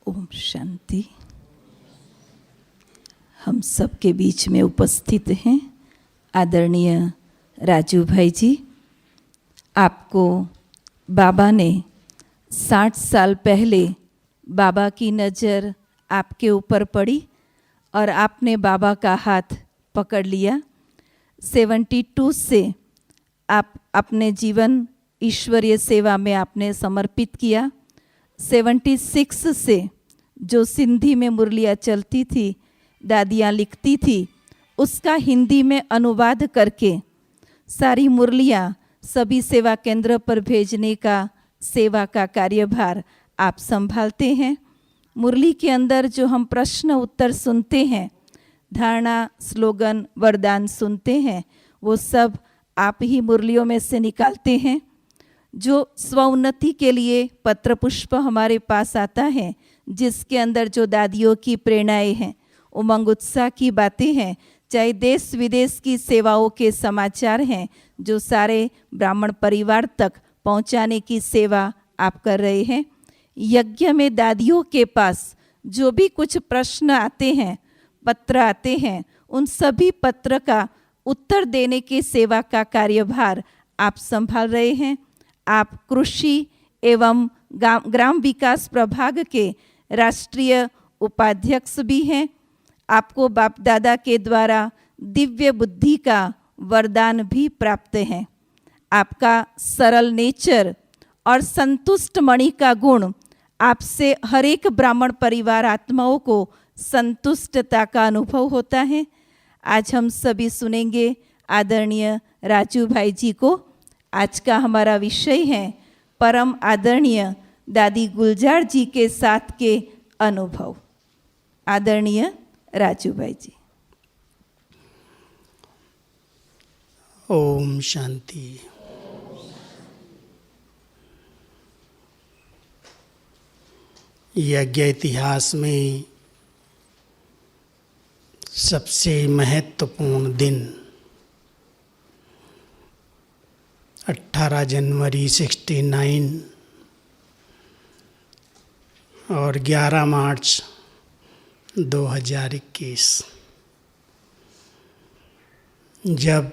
ओम शांति। हम सबके बीच में उपस्थित हैं आदरणीय राजू भाई जी। आपको बाबा ने 60 साल पहले बाबा की नज़र आपके ऊपर पड़ी और आपने बाबा का हाथ पकड़ लिया। 72 से आप अपने जीवन ईश्वरीय सेवा में आपने समर्पित किया। 76 से जो सिंधी में मुरलियाँ चलती थी, दादियाँ लिखती थी, उसका हिंदी में अनुवाद करके सारी मुरलियाँ सभी सेवा केंद्र पर भेजने का सेवा का कार्यभार आप संभालते हैं। मुरली के अंदर जो हम प्रश्न उत्तर सुनते हैं, धारणा, स्लोगन, वरदान सुनते हैं, वो सब आप ही मुरलियों में से निकालते हैं। जो स्वउन्नति के लिए पत्र पुष्प हमारे पास आता है, जिसके अंदर जो दादियों की प्रेरणाएं हैं, उमंग उत्साह की बातें हैं, चाहे देश विदेश की सेवाओं के समाचार हैं, जो सारे ब्राह्मण परिवार तक पहुंचाने की सेवा आप कर रहे हैं। यज्ञ में दादियों के पास जो भी कुछ प्रश्न आते हैं, पत्र आते हैं, उन सभी पत्र का उत्तर देने की सेवा का कार्यभार आप संभाल रहे हैं। आप कृषि एवं ग्राम विकास प्रभाग के राष्ट्रीय उपाध्यक्ष भी हैं। आपको बाप दादा के द्वारा दिव्य बुद्धि का वरदान भी प्राप्त है। आपका सरल नेचर और संतुष्ट मणि का गुण आपसे हर एक ब्राह्मण परिवार आत्माओं को संतुष्टता का अनुभव होता है। आज हम सभी सुनेंगे आदरणीय राजू भाई जी को। आज का हमारा विषय है परम आदरणीय दादी गुलजार जी के साथ के अनुभव। आदरणीय राजू भाई जी। ओम शांति। यज्ञ इतिहास में सबसे महत्वपूर्ण दिन 18 जनवरी 69 और 11 मार्च 2021, जब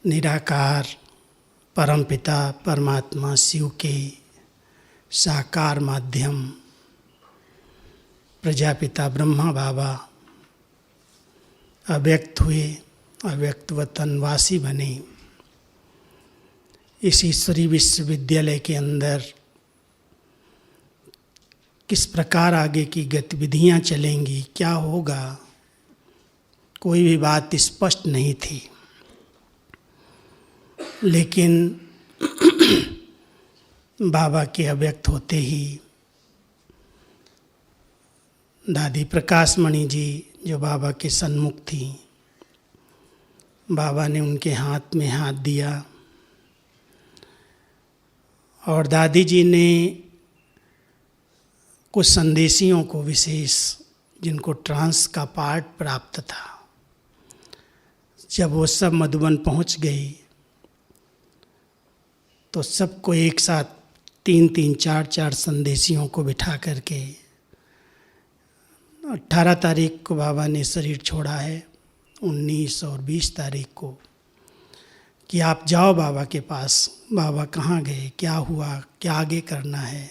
निराकार परमपिता परमात्मा शिव के साकार माध्यम प्रजापिता ब्रह्मा बाबा अव्यक्त हुए, अव्यक्त वतनवासी बने। इस ईश्वरीय विश्वविद्यालय के अंदर किस प्रकार आगे की गतिविधियां चलेंगी, क्या होगा, कोई भी बात स्पष्ट नहीं थी। लेकिन बाबा के अव्यक्त होते ही दादी प्रकाशमणि जी जो बाबा के सन्मुख थी, बाबा ने उनके हाथ में हाथ दिया और दादी जी ने कुछ संदेशियों को विशेष, जिनको ट्रांस का पार्ट प्राप्त था, जब वो सब मधुबन पहुंच गई तो सबको एक साथ 3-3, 4-4 संदेशियों को बिठा करके 18 तारीख को बाबा ने शरीर छोड़ा है, 19 और 20 तारीख को, कि आप जाओ बाबा के पास। बाबा कहाँ गए, क्या हुआ, क्या आगे करना है।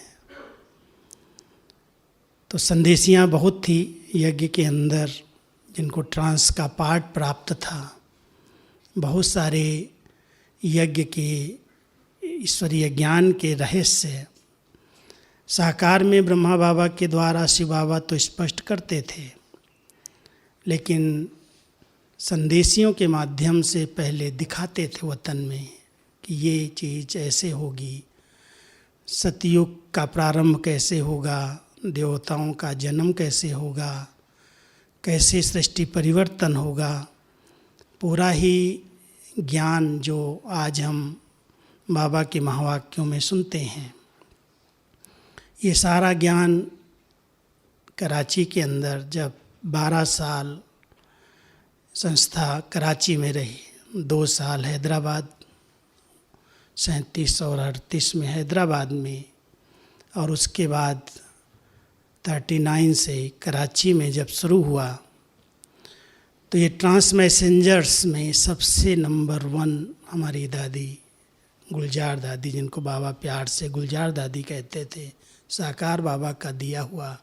तो संदेशियाँ बहुत थी यज्ञ के अंदर, जिनको ट्रांस का पार्ट प्राप्त था। बहुत सारे यज्ञ के ईश्वरीय ज्ञान के रहस्य साकार में ब्रह्मा बाबा के द्वारा शिव बाबा तो स्पष्ट करते थे, लेकिन संदेशियों के माध्यम से पहले दिखाते थे वतन में कि ये चीज़ ऐसे होगी, सतयुग का प्रारंभ कैसे होगा, देवताओं का जन्म कैसे होगा, कैसे सृष्टि परिवर्तन होगा। पूरा ही ज्ञान जो आज हम बाबा के महावाक्यों में सुनते हैं, ये सारा ज्ञान कराची के अंदर जब 12 साल संस्था कराची में रही, 2 साल हैदराबाद, 37 और 38 में हैदराबाद में, और उसके बाद 39 से कराची में जब शुरू हुआ तो ये ट्रांस मैसेंजर्स में सबसे नंबर 1 हमारी दादी गुलजार दादी, जिनको बाबा प्यार से गुलजार दादी कहते थे। साकार बाबा का दिया हुआ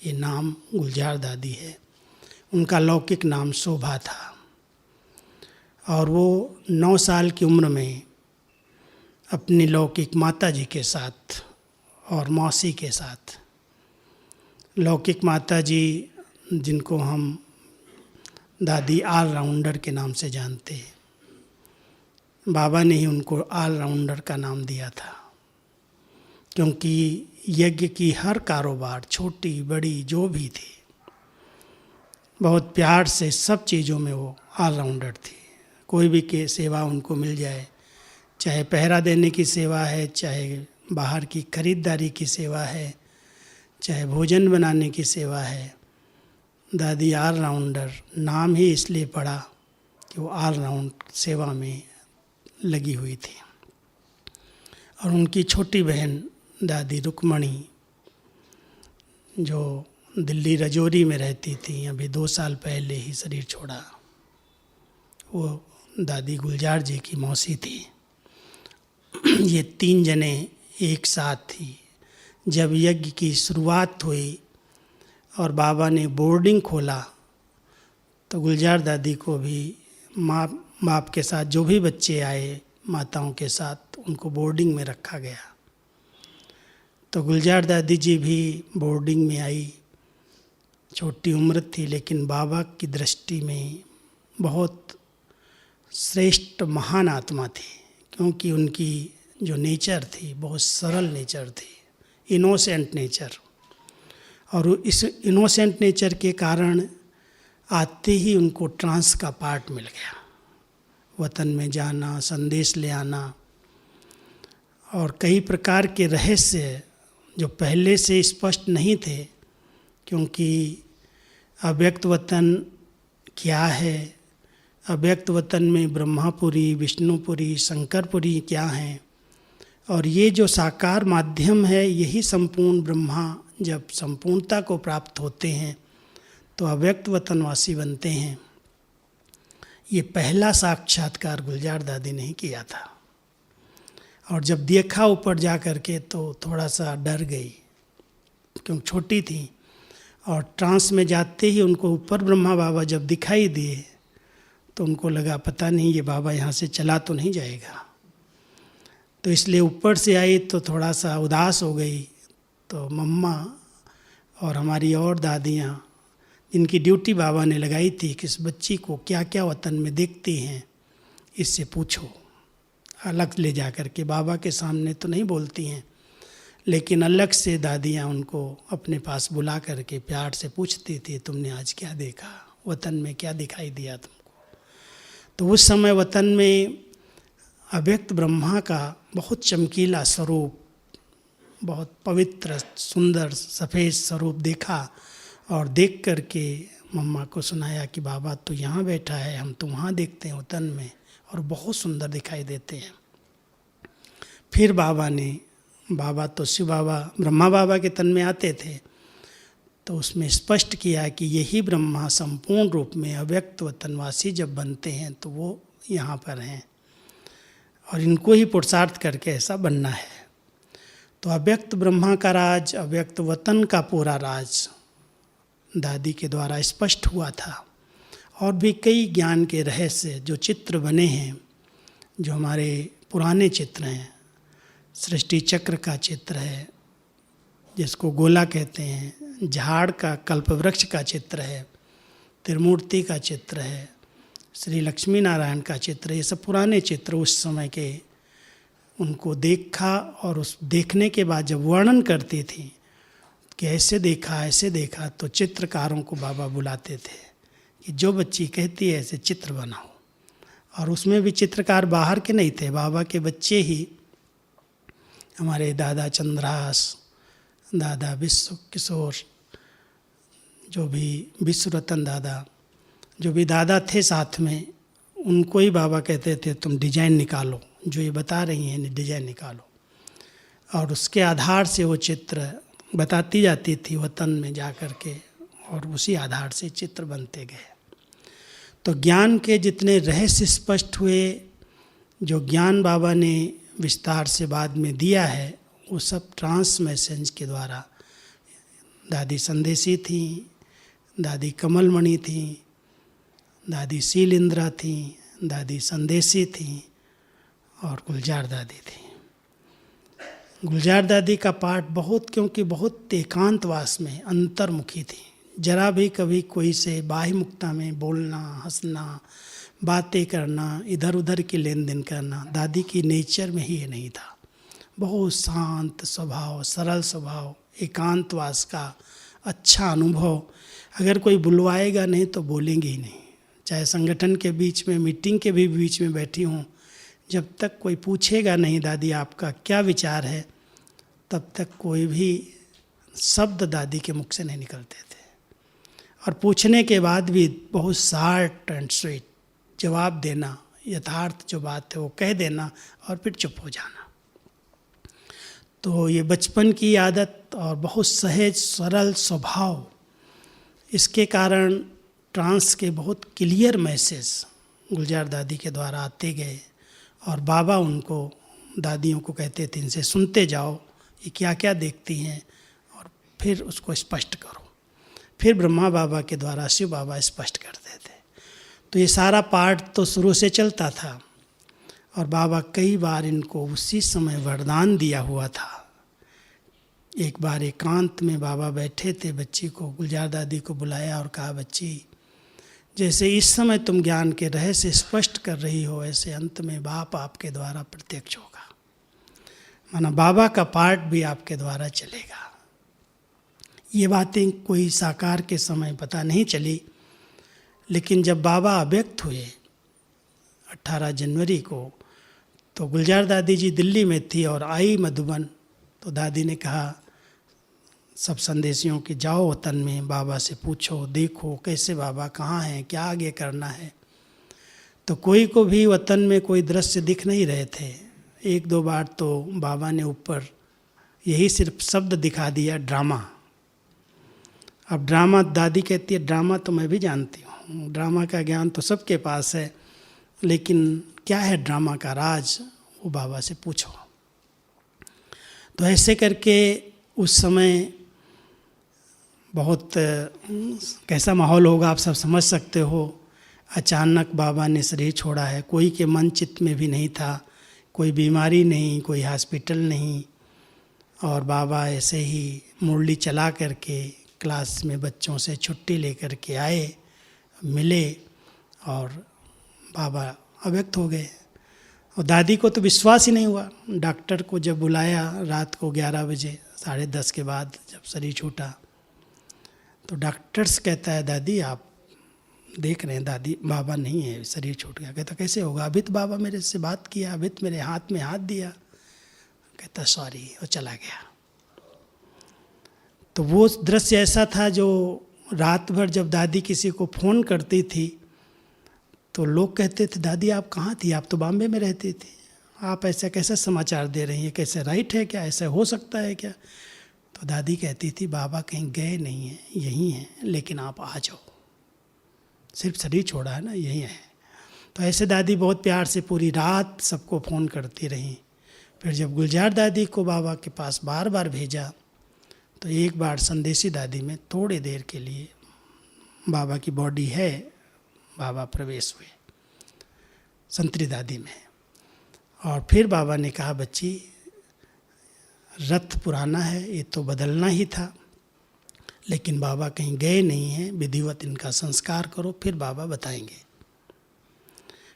ये नाम गुलजार दादी है। उनका लौकिक नाम शोभा था और वो 9 साल की उम्र में अपनी लौकिक माता जी के साथ और मौसी के साथ, लौकिक माता जी जिनको हम दादी ऑलराउंडर के नाम से जानते हैं, बाबा ने ही उनको ऑलराउंडर का नाम दिया था, क्योंकि यज्ञ की हर कारोबार छोटी बड़ी जो भी थी, बहुत प्यार से सब चीज़ों में वो ऑलराउंडर थी। कोई भी के सेवा उनको मिल जाए, चाहे पहरा देने की सेवा है, चाहे बाहर की खरीदारी की सेवा है, चाहे भोजन बनाने की सेवा है, दादी ऑलराउंडर नाम ही इसलिए पड़ा कि वो ऑलराउंड सेवा में लगी हुई थी। और उनकी छोटी बहन दादी रुक्मणी, जो दिल्ली रजौरी में रहती थी, अभी 2 साल पहले ही शरीर छोड़ा, वो दादी गुलजार जी की मौसी थी। ये 3 जने एक साथ थी। जब यज्ञ की शुरुआत हुई और बाबा ने बोर्डिंग खोला तो गुलजार दादी को भी माँ बाप के साथ, जो भी बच्चे आए माताओं के साथ, उनको बोर्डिंग में रखा गया। तो गुलजार दादी जी भी बोर्डिंग में आई। छोटी उम्र थी लेकिन बाबा की दृष्टि में बहुत श्रेष्ठ महान आत्मा थी, क्योंकि उनकी जो नेचर थी बहुत सरल नेचर थी, इनोसेंट नेचर। और इस इनोसेंट नेचर के कारण आते ही उनको ट्रांस का पार्ट मिल गया। वतन में जाना, संदेश ले आना और कई प्रकार के रहस्य जो पहले से स्पष्ट नहीं थे, क्योंकि अव्यक्त वतन क्या है, अव्यक्त वतन में ब्रह्मापुरी, विष्णुपुरी, शंकरपुरी क्या हैं, और ये जो साकार माध्यम है यही संपूर्ण ब्रह्मा जब संपूर्णता को प्राप्त होते हैं तो अव्यक्त वतनवासी बनते हैं। ये पहला साक्षात्कार गुलजार दादी ने ही किया था। और जब देखा ऊपर जा कर के तो थोड़ा सा डर गई, क्योंकि छोटी थी। और ट्रांस में जाते ही उनको ऊपर ब्रह्मा बाबा जब दिखाई दिए तो उनको लगा पता नहीं ये बाबा यहाँ से चला तो नहीं जाएगा। तो इसलिए ऊपर से आई तो थोड़ा सा उदास हो गई। तो मम्मा और हमारी और दादियाँ, जिनकी ड्यूटी बाबा ने लगाई थी कि इस बच्ची को क्या क्या वतन में देखती हैं, इससे पूछो। अलग ले जा कर के, बाबा के सामने तो नहीं बोलती हैं, लेकिन अलग से दादियाँ उनको अपने पास बुला करके प्यार से पूछती थी, तुमने आज क्या देखा, वतन में क्या दिखाई दिया तुमको। तो उस समय वतन में अव्यक्त ब्रह्मा का बहुत चमकीला स्वरूप, बहुत पवित्र सुंदर सफ़ेद स्वरूप देखा। और देख कर के मम्मा को सुनाया कि बाबा तो यहाँ बैठा है, हम तो वहाँ देखते हैं वतन में, और बहुत सुंदर दिखाई देते हैं। फिर बाबा तो शिव बाबा ब्रह्मा बाबा के तन में आते थे, तो उसमें स्पष्ट किया कि यही ब्रह्मा संपूर्ण रूप में अव्यक्त वतनवासी जब बनते हैं तो वो यहाँ पर हैं और इनको ही पुरुषार्थ करके ऐसा बनना है। तो अव्यक्त ब्रह्मा का राज, अव्यक्त वतन का पूरा राज दादी के द्वारा स्पष्ट हुआ था। और भी कई ज्ञान के रहस्य जो चित्र बने हैं, जो हमारे पुराने चित्र हैं, सृष्टि चक्र का चित्र है जिसको गोला कहते हैं, झाड़ का कल्पवृक्ष का चित्र है, त्रिमूर्ति का चित्र है, श्री लक्ष्मी नारायण का चित्र, ये सब पुराने चित्र उस समय के, उनको देखा। और उस देखने के बाद जब वर्णन करती थी कि ऐसे देखा, तो चित्रकारों को बाबा बुलाते थे कि जो बच्ची कहती है ऐसे चित्र बनाओ। और उसमें भी चित्रकार बाहर के नहीं थे, बाबा के बच्चे ही, हमारे दादा चंद्रहास, दादा विश्व किशोर, जो भी विश्व रतन दादा, जो भी दादा थे साथ में, उनको ही बाबा कहते थे तुम डिजाइन निकालो, जो ये बता रही हैं डिजाइन निकालो। और उसके आधार से वो चित्र बताती जाती थी वतन में जा कर के, और उसी आधार से चित्र बनते गए। तो ज्ञान के जितने रहस्य स्पष्ट हुए, जो ज्ञान बाबा ने विस्तार से बाद में दिया है, वो सब ट्रांस मैसेज के द्वारा। दादी संदेशी थी, दादी कमलमणि थी, दादी शील इंद्रा थी, दादी संदेशी थी, और गुलजार दादी थी। गुलजार दादी का पाठ बहुत, क्योंकि बहुत एकांतवास में अंतर्मुखी थी। जरा भी कभी कोई से बाह्यमुखता में बोलना, हंसना, बातें करना, इधर उधर की लेन देन करना, दादी की नेचर में ही ये नहीं था। बहुत शांत स्वभाव, सरल स्वभाव, एकांतवास का अच्छा अनुभव। अगर कोई बुलवाएगा नहीं तो बोलेंगे ही नहीं। चाहे संगठन के बीच में, मीटिंग के भी बीच में बैठी हूँ, जब तक कोई पूछेगा नहीं दादी आपका क्या विचार है, तब तक कोई भी शब्द दादी के मुख से नहीं निकलते थे। और पूछने के बाद भी बहुत शार्ट एंड स्वीट जवाब देना, यथार्थ जो बात है वो कह देना, और फिर चुप हो जाना। तो ये बचपन की आदत और बहुत सहज सरल स्वभाव, इसके कारण ट्रांस के बहुत क्लियर मैसेज गुलजार दादी के द्वारा आते गए। और बाबा उनको, दादियों को कहते थे इनसे सुनते जाओ, ये क्या क्या देखती हैं, और फिर उसको स्पष्ट करो। फिर ब्रह्मा बाबा के द्वारा शिव बाबा स्पष्ट करते थे। तो ये सारा पाठ तो शुरू से चलता था, और बाबा कई बार इनको उसी समय वरदान दिया हुआ था। एक बार एकांत में बाबा बैठे थे, बच्ची को, गुलजार दादी को बुलाया और कहा, बच्ची जैसे इस समय तुम ज्ञान के रहस्य स्पष्ट कर रही हो, ऐसे अंत में बाप आपके द्वारा प्रत्यक्ष होगा। माना बाबा का पाठ भी आपके द्वारा चलेगा। ये बातें कोई साकार के समय पता नहीं चली, लेकिन जब बाबा अव्यक्त हुए 18 जनवरी को, तो गुलजार दादी जी दिल्ली में थी और आई मधुबन। तो दादी ने कहा सब संदेशियों के, जाओ वतन में, बाबा से पूछो, देखो कैसे बाबा कहाँ हैं, क्या आगे करना है। तो कोई को भी वतन में कोई दृश्य दिख नहीं रहे थे। एक दो बार तो बाबा ने ऊपर यही सिर्फ शब्द दिखा दिया, ड्रामा। अब ड्रामा, दादी कहती है ड्रामा तो मैं भी जानती हूँ, ड्रामा का ज्ञान तो सबके पास है, लेकिन क्या है ड्रामा का राज, वो बाबा से पूछो। तो ऐसे करके उस समय बहुत कैसा माहौल होगा आप सब समझ सकते हो। अचानक बाबा ने शरीर छोड़ा है, कोई के मन चित्त में भी नहीं था, कोई बीमारी नहीं, कोई हॉस्पिटल नहीं, और बाबा ऐसे ही मुरली चला करके क्लास में बच्चों से छुट्टी लेकर के आए, मिले, और बाबा अव्यक्त हो गए। और दादी को तो विश्वास ही नहीं हुआ। डॉक्टर को जब बुलाया रात को 11 बजे, 10:30 के बाद जब शरीर छूटा, तो डॉक्टर्स कहता है दादी आप देख रहे हैं दादी बाबा नहीं है, शरीर छूट गया। कहता कैसे होगा, अभी तो बाबा मेरे से बात किया, अभी तो मेरे हाथ में हाथ दिया। कहता सॉरी, और चला गया। तो वो दृश्य ऐसा था जो रात भर जब दादी किसी को फ़ोन करती थी तो लोग कहते थे दादी आप कहाँ थी, आप तो बॉम्बे में रहती थी, आप ऐसा कैसा समाचार दे रही हैं, कैसे राइट है क्या, ऐसा हो सकता है क्या। तो दादी कहती थी बाबा कहीं गए नहीं हैं, यहीं हैं, लेकिन आप आ जाओ, सिर्फ शरीर छोड़ा है ना, यहीं है। तो ऐसे दादी बहुत प्यार से पूरी रात सबको फ़ोन करती रहीं। फिर जब गुलजार दादी को बाबा के पास बार बार भेजा, तो एक बार संदेशी दादी में थोड़ी देर के लिए बाबा की बॉडी है, बाबा प्रवेश हुए संतरी दादी में। और फिर बाबा ने कहा बच्ची रथ पुराना है, ये तो बदलना ही था, लेकिन बाबा कहीं गए नहीं हैं, विधिवत इनका संस्कार करो, फिर बाबा बताएंगे।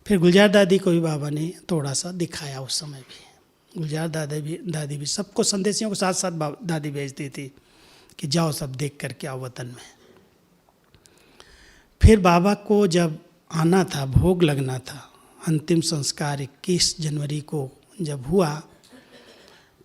फिर गुलजार दादी को भी बाबा ने थोड़ा सा दिखाया। उस समय भी गुलजार दादी भी सबको संदेशियों को साथ साथ दादी भेजती थी कि जाओ सब देख करके आओ वतन में। फिर बाबा को जब आना था, भोग लगना था, अंतिम संस्कार 21 जनवरी को जब हुआ,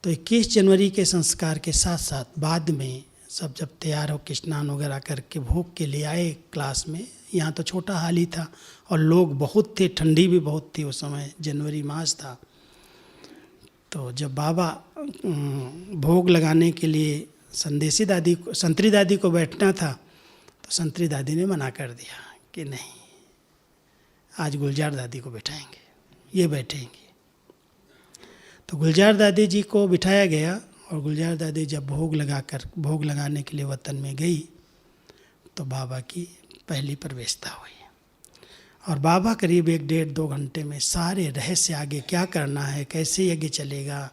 तो 21 जनवरी के संस्कार के साथ साथ बाद में सब जब तैयार हो के स्नान वगैरह करके भोग के लिए आए क्लास में। यहाँ तो छोटा हाल ही था और लोग बहुत थे, ठंडी भी बहुत थी उस समय, जनवरी मास था। तो जब बाबा भोग लगाने के लिए संदेशी दादी को, संतरी दादी को बैठना था, तो संतरी दादी ने मना कर दिया कि नहीं, आज गुलजार दादी को बिठाएंगे, ये बैठेंगी। तो गुलजार दादी जी को बिठाया गया, और गुलजार दादी जब भोग लगाने के लिए वतन में गई, तो बाबा की पहली प्रवेशता हुई। और बाबा करीब 1-1.5-2 घंटे में सारे रहस्य, आगे क्या करना है, कैसे यज्ञ चलेगा,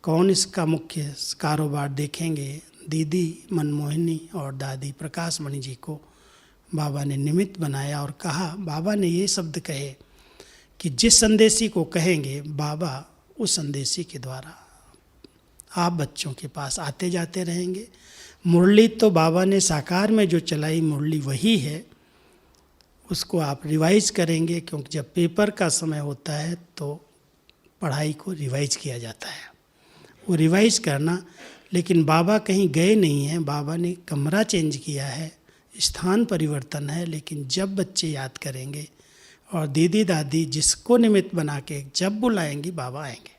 कौन इसका मुख्य कारोबार देखेंगे, दीदी मनमोहिनी और दादी प्रकाश मणि जी को बाबा ने निमित्त बनाया। और कहा, बाबा ने ये शब्द कहे कि जिस संदेशी को कहेंगे बाबा, उस संदेशी के द्वारा आप बच्चों के पास आते जाते रहेंगे। मुरली तो बाबा ने साकार में जो चलाई मुरली वही है, उसको आप रिवाइज करेंगे, क्योंकि जब पेपर का समय होता है तो पढ़ाई को रिवाइज किया जाता है, वो रिवाइज करना। लेकिन बाबा कहीं गए नहीं हैं, बाबा ने कमरा चेंज किया है, स्थान परिवर्तन है, लेकिन जब बच्चे याद करेंगे और दीदी दादी जिसको निमित्त बना के जब बुलाएंगी, बाबा आएंगे।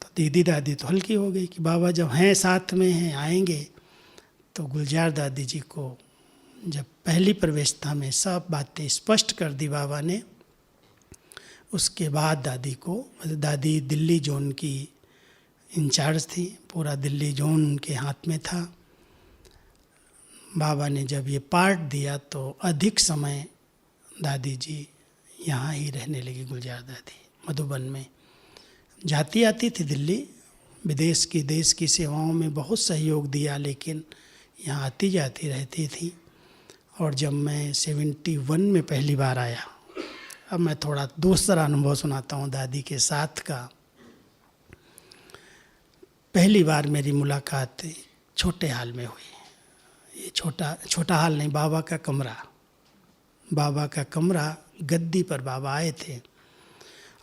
तो दीदी दादी तो हल्की हो गई कि बाबा जब हैं, साथ में हैं, आएंगे। तो गुलजार दादी जी को जब पहली प्रवेशता में सब बातें स्पष्ट कर दी बाबा ने, उसके बाद दादी को, दादी दिल्ली जोन की इंचार्ज थी, पूरा दिल्ली जोन उनके हाथ में था। बाबा ने जब ये पाठ दिया तो अधिक समय दादी जी यहाँ ही रहने लगी। गुलजार दादी मधुबन में जाती आती थी दिल्ली, विदेश की देश की सेवाओं में बहुत सहयोग दिया, लेकिन यहाँ आती जाती रहती थी। और जब मैं 71 में पहली बार आया, अब मैं थोड़ा दूसरा अनुभव सुनाता हूँ दादी के साथ का। पहली बार मेरी मुलाकात छोटे हाल में हुई। ये छोटा हाल नहीं, बाबा का कमरा। बाबा का कमरा, गद्दी पर बाबा आए थे।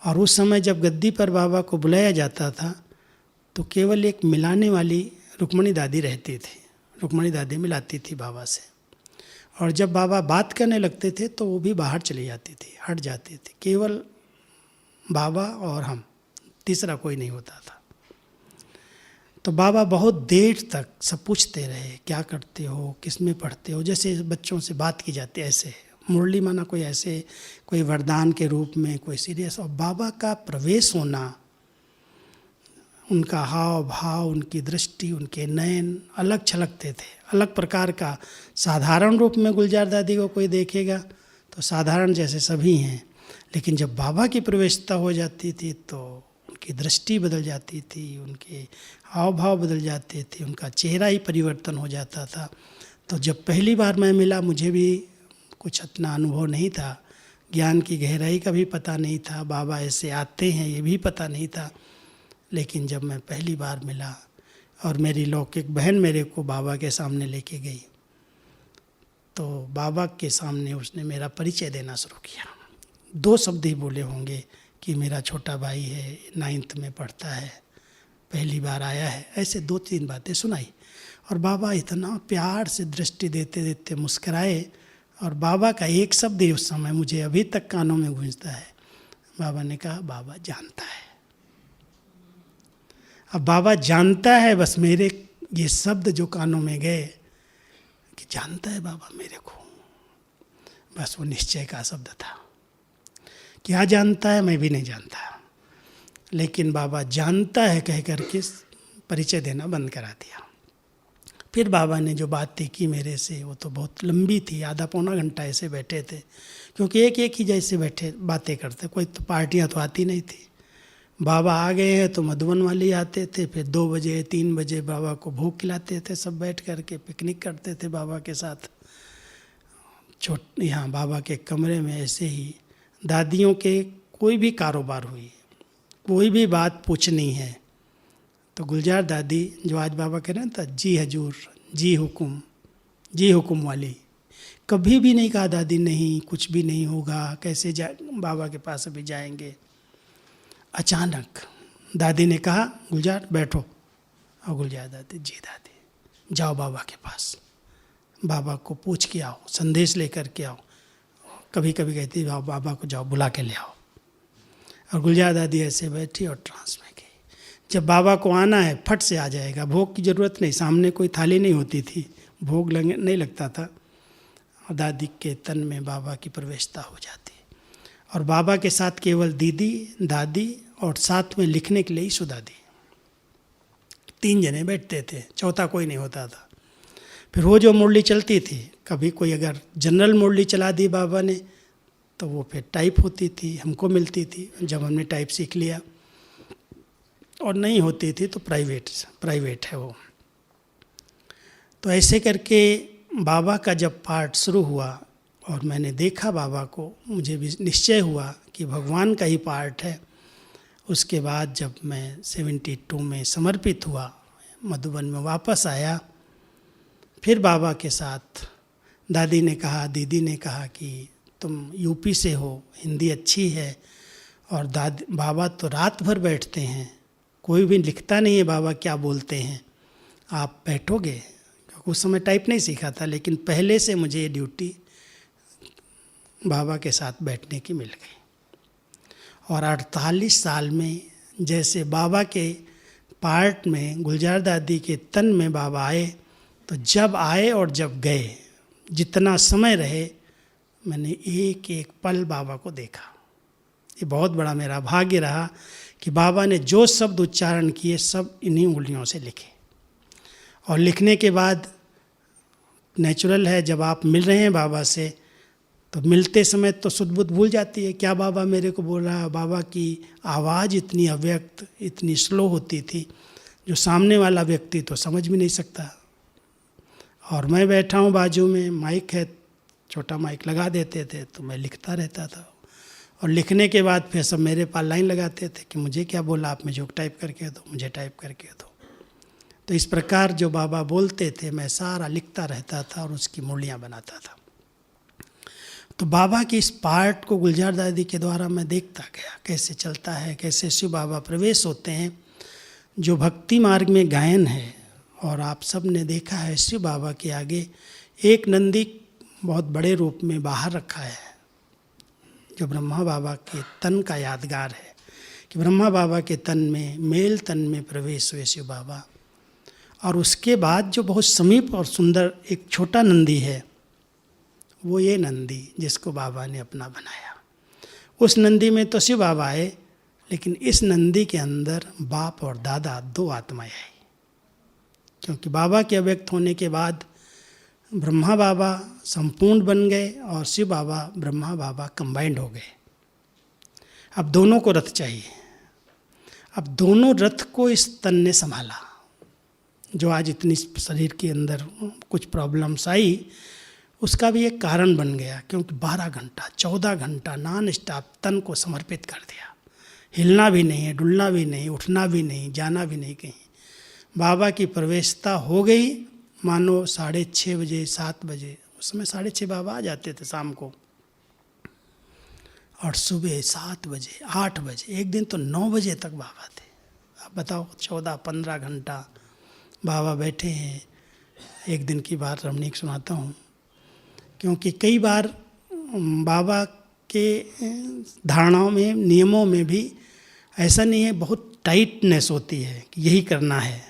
और उस समय जब गद्दी पर बाबा को बुलाया जाता था तो केवल एक मिलाने वाली रुक्मणी दादी रहती थी। रुक्मणी दादी मिलाती थी बाबा से, और जब बाबा बात करने लगते थे तो वो भी बाहर चली जाती थी, हट जाती थी। केवल बाबा और हम, तीसरा कोई नहीं होता था। तो बाबा बहुत देर तक सब पूछते रहे, क्या करते हो, किस में पढ़ते हो, जैसे बच्चों से बात की जाती है ऐसे। मुरली माना कोई ऐसे, कोई वरदान के रूप में, कोई सीरियस। और बाबा का प्रवेश होना, उनका हाव भाव, उनकी दृष्टि, उनके नयन अलग छलकते थे, अलग प्रकार का। साधारण रूप में गुलजार दादी को कोई देखेगा तो साधारण जैसे सभी हैं, लेकिन जब बाबा की प्रवेशता हो जाती थी तो उनकी दृष्टि बदल जाती थी, उनके हाव भाव बदल जाते थे, उनका चेहरा ही परिवर्तन हो जाता था। तो जब पहली बार मैं मिला, मुझे भी कुछ इतना अनुभव नहीं था, ज्ञान की गहराई का भी पता नहीं था, बाबा ऐसे आते हैं ये भी पता नहीं था। लेकिन जब मैं पहली बार मिला और मेरी लौकिक बहन मेरे को बाबा के सामने लेके गई, तो बाबा के सामने उसने मेरा परिचय देना शुरू किया। 2 शब्द ही बोले होंगे कि मेरा छोटा भाई है, 9th में पढ़ता है, पहली बार आया है, ऐसे 2-3 बातें सुनाई। और बाबा इतना प्यार से दृष्टि देते देते मुस्कराए, और बाबा का एक शब्द ही उस समय मुझे अभी तक कानों में गूंजता है। बाबा ने कहा, बाबा जानता है। अब बाबा जानता है, बस मेरे ये शब्द जो कानों में गए कि जानता है बाबा मेरे को, बस वो निश्चय का शब्द था। क्या जानता है मैं भी नहीं जानता, लेकिन बाबा जानता है कह करके परिचय देना बंद करा दिया। फिर बाबा ने जो बातें की मेरे से, वो तो बहुत लंबी थी, आधा पौना घंटा ऐसे बैठे थे, क्योंकि एक ही जैसे बैठे बातें करते, कोई तो पार्टियां तो आती नहीं थी। बाबा आ गए हैं तो मधुबन वाले आते थे, फिर 2 बजे 3 बजे बाबा को भोग खिलाते थे, सब बैठ करके पिकनिक करते थे बाबा के साथ। यहाँ बाबा के कमरे में ऐसे ही दादियों के कोई भी कारोबार हुई, कोई भी बात पूछनी है तो गुलजार दादी, जो आज बाबा कह रहे हैं था जी हजूर, जी हुकुम वाली, कभी भी नहीं कहा दादी नहीं कुछ भी नहीं होगा, कैसे बाबा के पास अभी जाएंगे। अचानक दादी ने कहा, गुलजार बैठो। और गुलजार दादी, जी दादी, जाओ बाबा के पास, बाबा को पूछ के आओ, संदेश लेकर के आओ। कभी कभी कहती बाबा को जाओ बुला के ले आओ। और गुलजार दादी ऐसे बैठी और ट्रांस में गई। जब बाबा को आना है फट से आ जाएगा, भोग की ज़रूरत नहीं, सामने कोई थाली नहीं होती थी, भोग नहीं लगता था। और दादी के तन में बाबा की प्रवेशता हो जाती। और बाबा के साथ केवल दीदी, दादी और साथ में लिखने के लिए ही सुदादी, 3 जने बैठते थे, चौथा कोई नहीं होता था। फिर वो जो मुरली चलती थी, कभी कोई अगर जनरल मुरली चला दी बाबा ने तो वो फिर टाइप होती थी, हमको मिलती थी जब हमने टाइप सीख लिया, और नहीं होती थी तो प्राइवेट है वो। तो ऐसे करके बाबा का जब पाठ शुरू हुआ और मैंने देखा बाबा को, मुझे भी निश्चय हुआ कि भगवान का ही पाठ है। उसके बाद जब मैं 72 में समर्पित हुआ, मधुबन में वापस आया, फिर बाबा के साथ दादी ने कहा, दीदी ने कहा कि तुम यूपी से हो, हिंदी अच्छी है, और बाबा तो रात भर बैठते हैं, कोई भी लिखता नहीं है बाबा क्या बोलते हैं, आप बैठोगे। उस समय टाइप नहीं सीखा था, लेकिन पहले से मुझे ये ड्यूटी बाबा के साथ बैठने की मिल गई। और 48 साल में जैसे बाबा के पार्ट में गुलजार दादी के तन में बाबा आए, तो जब आए और जब गए, जितना समय रहे, मैंने एक एक पल बाबा को देखा। ये बहुत बड़ा मेरा भाग्य रहा कि बाबा ने जो शब्द उच्चारण किए सब इन्हीं उंगलियों से लिखे। और लिखने के बाद नेचुरल है, जब आप मिल रहे हैं बाबा से तो मिलते समय तो सुध बुध भूल जाती है, क्या बाबा मेरे को बोल रहा है। बाबा की आवाज़ इतनी अव्यक्त, इतनी स्लो होती थी, जो सामने वाला व्यक्ति तो समझ भी नहीं सकता। और मैं बैठा हूँ बाजू में, माइक है, छोटा माइक लगा देते थे तो मैं लिखता रहता था। और लिखने के बाद फिर सब मेरे पास लाइन लगाते थे कि मुझे क्या बोला आपने, जो टाइप करके दो, मुझे टाइप करके दो। तो इस प्रकार जो बाबा बोलते थे मैं सारा लिखता रहता था और उसकी मुरलियाँ बनाता था। तो बाबा की इस पार्ट को गुलजार दादी के द्वारा मैं देखता गया, कैसे चलता है, कैसे शिव बाबा प्रवेश होते हैं। जो भक्ति मार्ग में गायन है, और आप सब ने देखा है शिव बाबा के आगे एक नंदी बहुत बड़े रूप में बाहर रखा है, जो ब्रह्मा बाबा के तन का यादगार है कि ब्रह्मा बाबा के तन में, मेल तन में प्रवेश हुए शिव बाबा। और उसके बाद जो बहुत समीप और सुंदर एक छोटा नंदी है, वो ये नंदी जिसको बाबा ने अपना बनाया। उस नंदी में तो शिव बाबा आए, लेकिन इस नंदी के अंदर बाप और दादा 2 आत्माएं आई, क्योंकि बाबा के अव्यक्त होने के बाद ब्रह्मा बाबा संपूर्ण बन गए और शिव बाबा ब्रह्मा बाबा कंबाइंड हो गए। अब दोनों को रथ चाहिए। अब दोनों रथ को इस तन ने संभाला। जो आज इतनी शरीर के अंदर कुछ प्रॉब्लम्स आई, उसका भी एक कारण बन गया, क्योंकि 12 घंटा 14 घंटा नॉन स्टॉप तन को समर्पित कर दिया। हिलना भी नहीं है, डुलना भी नहीं, उठना भी नहीं, जाना भी नहीं कहीं। बाबा की प्रवेशता हो गई, मानो 6:30 बजे 7 बजे, उस समय 6:30 बाबा आ जाते थे शाम को, और सुबह 7 बजे 8 बजे, एक दिन तो 9 बजे तक बाबा थे। अब बताओ 14-15 घंटा बाबा बैठे हैं। एक दिन की बात रमणीक सुनाता हूँ, क्योंकि कई बार बाबा के धारणाओं में, नियमों में भी ऐसा नहीं है, बहुत टाइटनेस होती है कि यही करना है।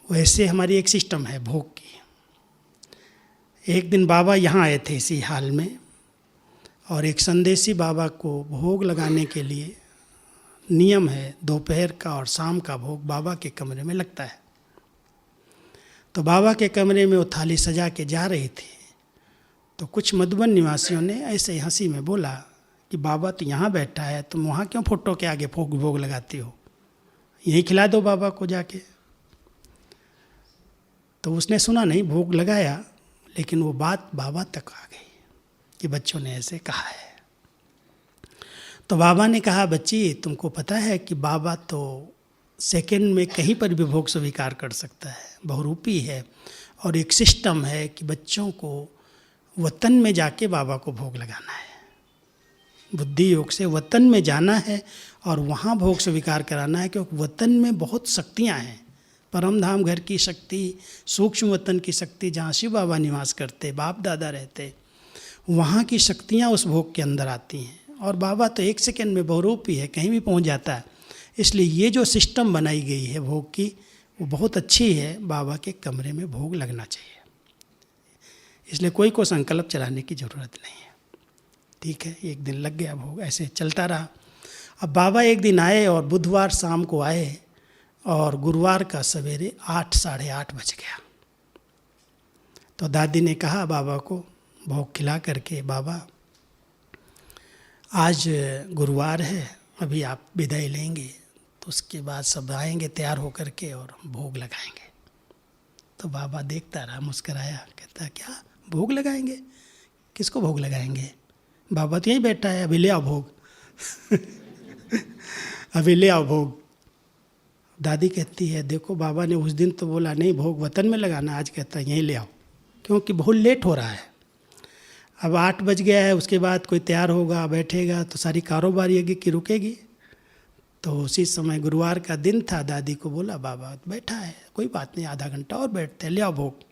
वैसे हमारी एक सिस्टम है भोग की। एक दिन बाबा यहाँ आए थे इसी हाल में, और एक संदेशी बाबा को भोग लगाने के लिए नियम है, दोपहर का और शाम का भोग बाबा के कमरे में लगता है। तो बाबा के कमरे में वो थाली सजा के जा रही थी, तो कुछ मधुबन निवासियों ने ऐसे ही हंसी में बोला कि बाबा तो यहाँ बैठा है, तुम वहाँ क्यों फोटो के आगे भोग लगाती हो, यहीं खिला दो बाबा को जाके। तो उसने सुना नहीं, भोग लगाया, लेकिन वो बात बाबा तक आ गई कि बच्चों ने ऐसे कहा है। तो बाबा ने कहा, बच्ची तुमको पता है कि बाबा तो सेकंड में कहीं पर भी भोग स्वीकार कर सकता है, बहुरूपी है, और एक सिस्टम है कि बच्चों को वतन में जाके बाबा को भोग लगाना है। बुद्धि योग से वतन में जाना है और वहाँ भोग स्वीकार कराना है, क्योंकि वतन में बहुत शक्तियाँ हैं। परम धाम घर की शक्ति, सूक्ष्म वतन की शक्ति, जहाँ शिव बाबा निवास करते, बाप दादा रहते, वहाँ की शक्तियाँ उस भोग के अंदर आती हैं। और बाबा तो 1 सेकंड में बहुरूप ही है, कहीं भी पहुंच जाता है। इसलिए ये जो सिस्टम बनाई गई है भोग की, वो बहुत अच्छी है। बाबा के कमरे में भोग लगना चाहिए, इसलिए कोई को संकल्प चलाने की ज़रूरत नहीं है। ठीक है, एक दिन लग गया भोग, ऐसे चलता रहा। अब बाबा एक दिन आए और बुधवार शाम को आए और गुरुवार का सवेरे 8 साढ़े 8 बज गया। तो दादी ने कहा बाबा को भोग खिला करके, बाबा आज गुरुवार है, अभी आप विदाई लेंगे तो उसके बाद सब आएंगे तैयार होकर के और हम भोग लगाएंगे। तो बाबा देखता रहा, मुस्कराया, कहता क्या भोग लगाएंगे? किसको भोग लगाएंगे? बाबा तो यहीं बैठा है, अभी ले आओ भोग अभी ले आओ भोग। दादी कहती है देखो बाबा ने उस दिन तो बोला नहीं भोग वतन में लगाना, आज कहता है यहीं ले आओ, क्योंकि बहुत लेट हो रहा है। अब 8 बज गया है, उसके बाद कोई तैयार होगा बैठेगा तो सारी कारोबार यज्ञ की रुकेगी। तो उसी समय गुरुवार का दिन था, दादी को बोला बाबा बैठा है, कोई बात नहीं, आधा घंटा और बैठते हैं, ले आओ भोग।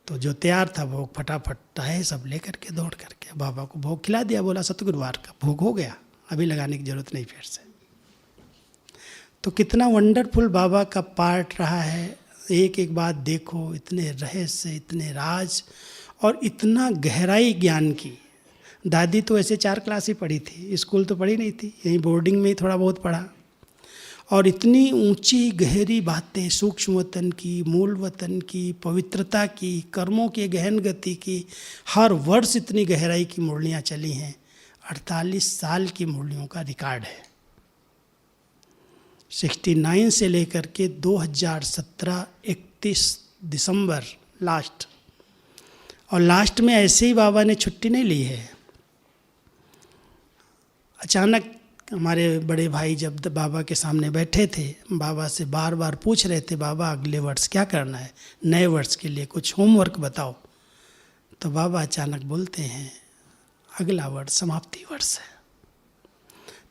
तो जो तैयार था भोग फटाफट आए सब लेकर के दौड़ करके बाबा को भोग खिला दिया। बोला सतगुरुवार का भोग हो गया, अभी लगाने की जरूरत नहीं फिर से। तो कितना वंडरफुल बाबा का पार्ट रहा है। एक एक बात देखो, इतने रहस्य, इतने राज और इतना गहराई ज्ञान की। दादी तो ऐसे 4 क्लास ही पढ़ी थी, स्कूल तो पढ़ी नहीं थी, यहीं बोर्डिंग में ही थोड़ा बहुत पढ़ा। और इतनी ऊंची गहरी बातें, सूक्ष्म वतन की, मूल वतन की, पवित्रता की, कर्मों की गहन गति की, हर वर्ष इतनी गहराई की मुरलियाँ चली हैं। 48 साल की मुरलियों का रिकॉर्ड है। 69 से लेकर के 2017 31 दिसंबर लास्ट। और लास्ट में ऐसे ही बाबा ने छुट्टी नहीं ली है। अचानक हमारे बड़े भाई जब बाबा के सामने बैठे थे, बाबा से बार बार पूछ रहे थे बाबा अगले वर्ष क्या करना है, नए वर्ष के लिए कुछ होमवर्क बताओ। तो बाबा अचानक बोलते हैं अगला वर्ष समाप्ति वर्ष है।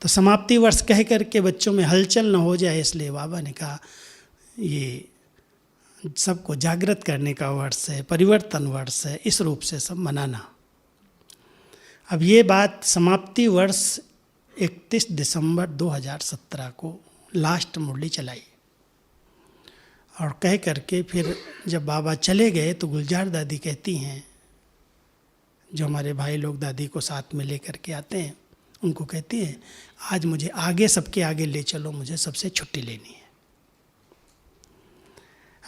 तो समाप्ति वर्ष कह करके बच्चों में हलचल न हो जाए, इसलिए बाबा ने कहा ये सबको जागृत करने का वर्ष है, परिवर्तन वर्ष है, इस रूप से सब मनाना। अब ये बात समाप्ति वर्ष 31 दिसंबर 2017 को लास्ट मुरली चलाई। और कह करके फिर जब बाबा चले गए तो गुलजार दादी कहती हैं, जो हमारे भाई लोग दादी को साथ में लेकर के आते हैं, उनको कहती है आज मुझे आगे सबके आगे ले चलो, मुझे सबसे छुट्टी लेनी है।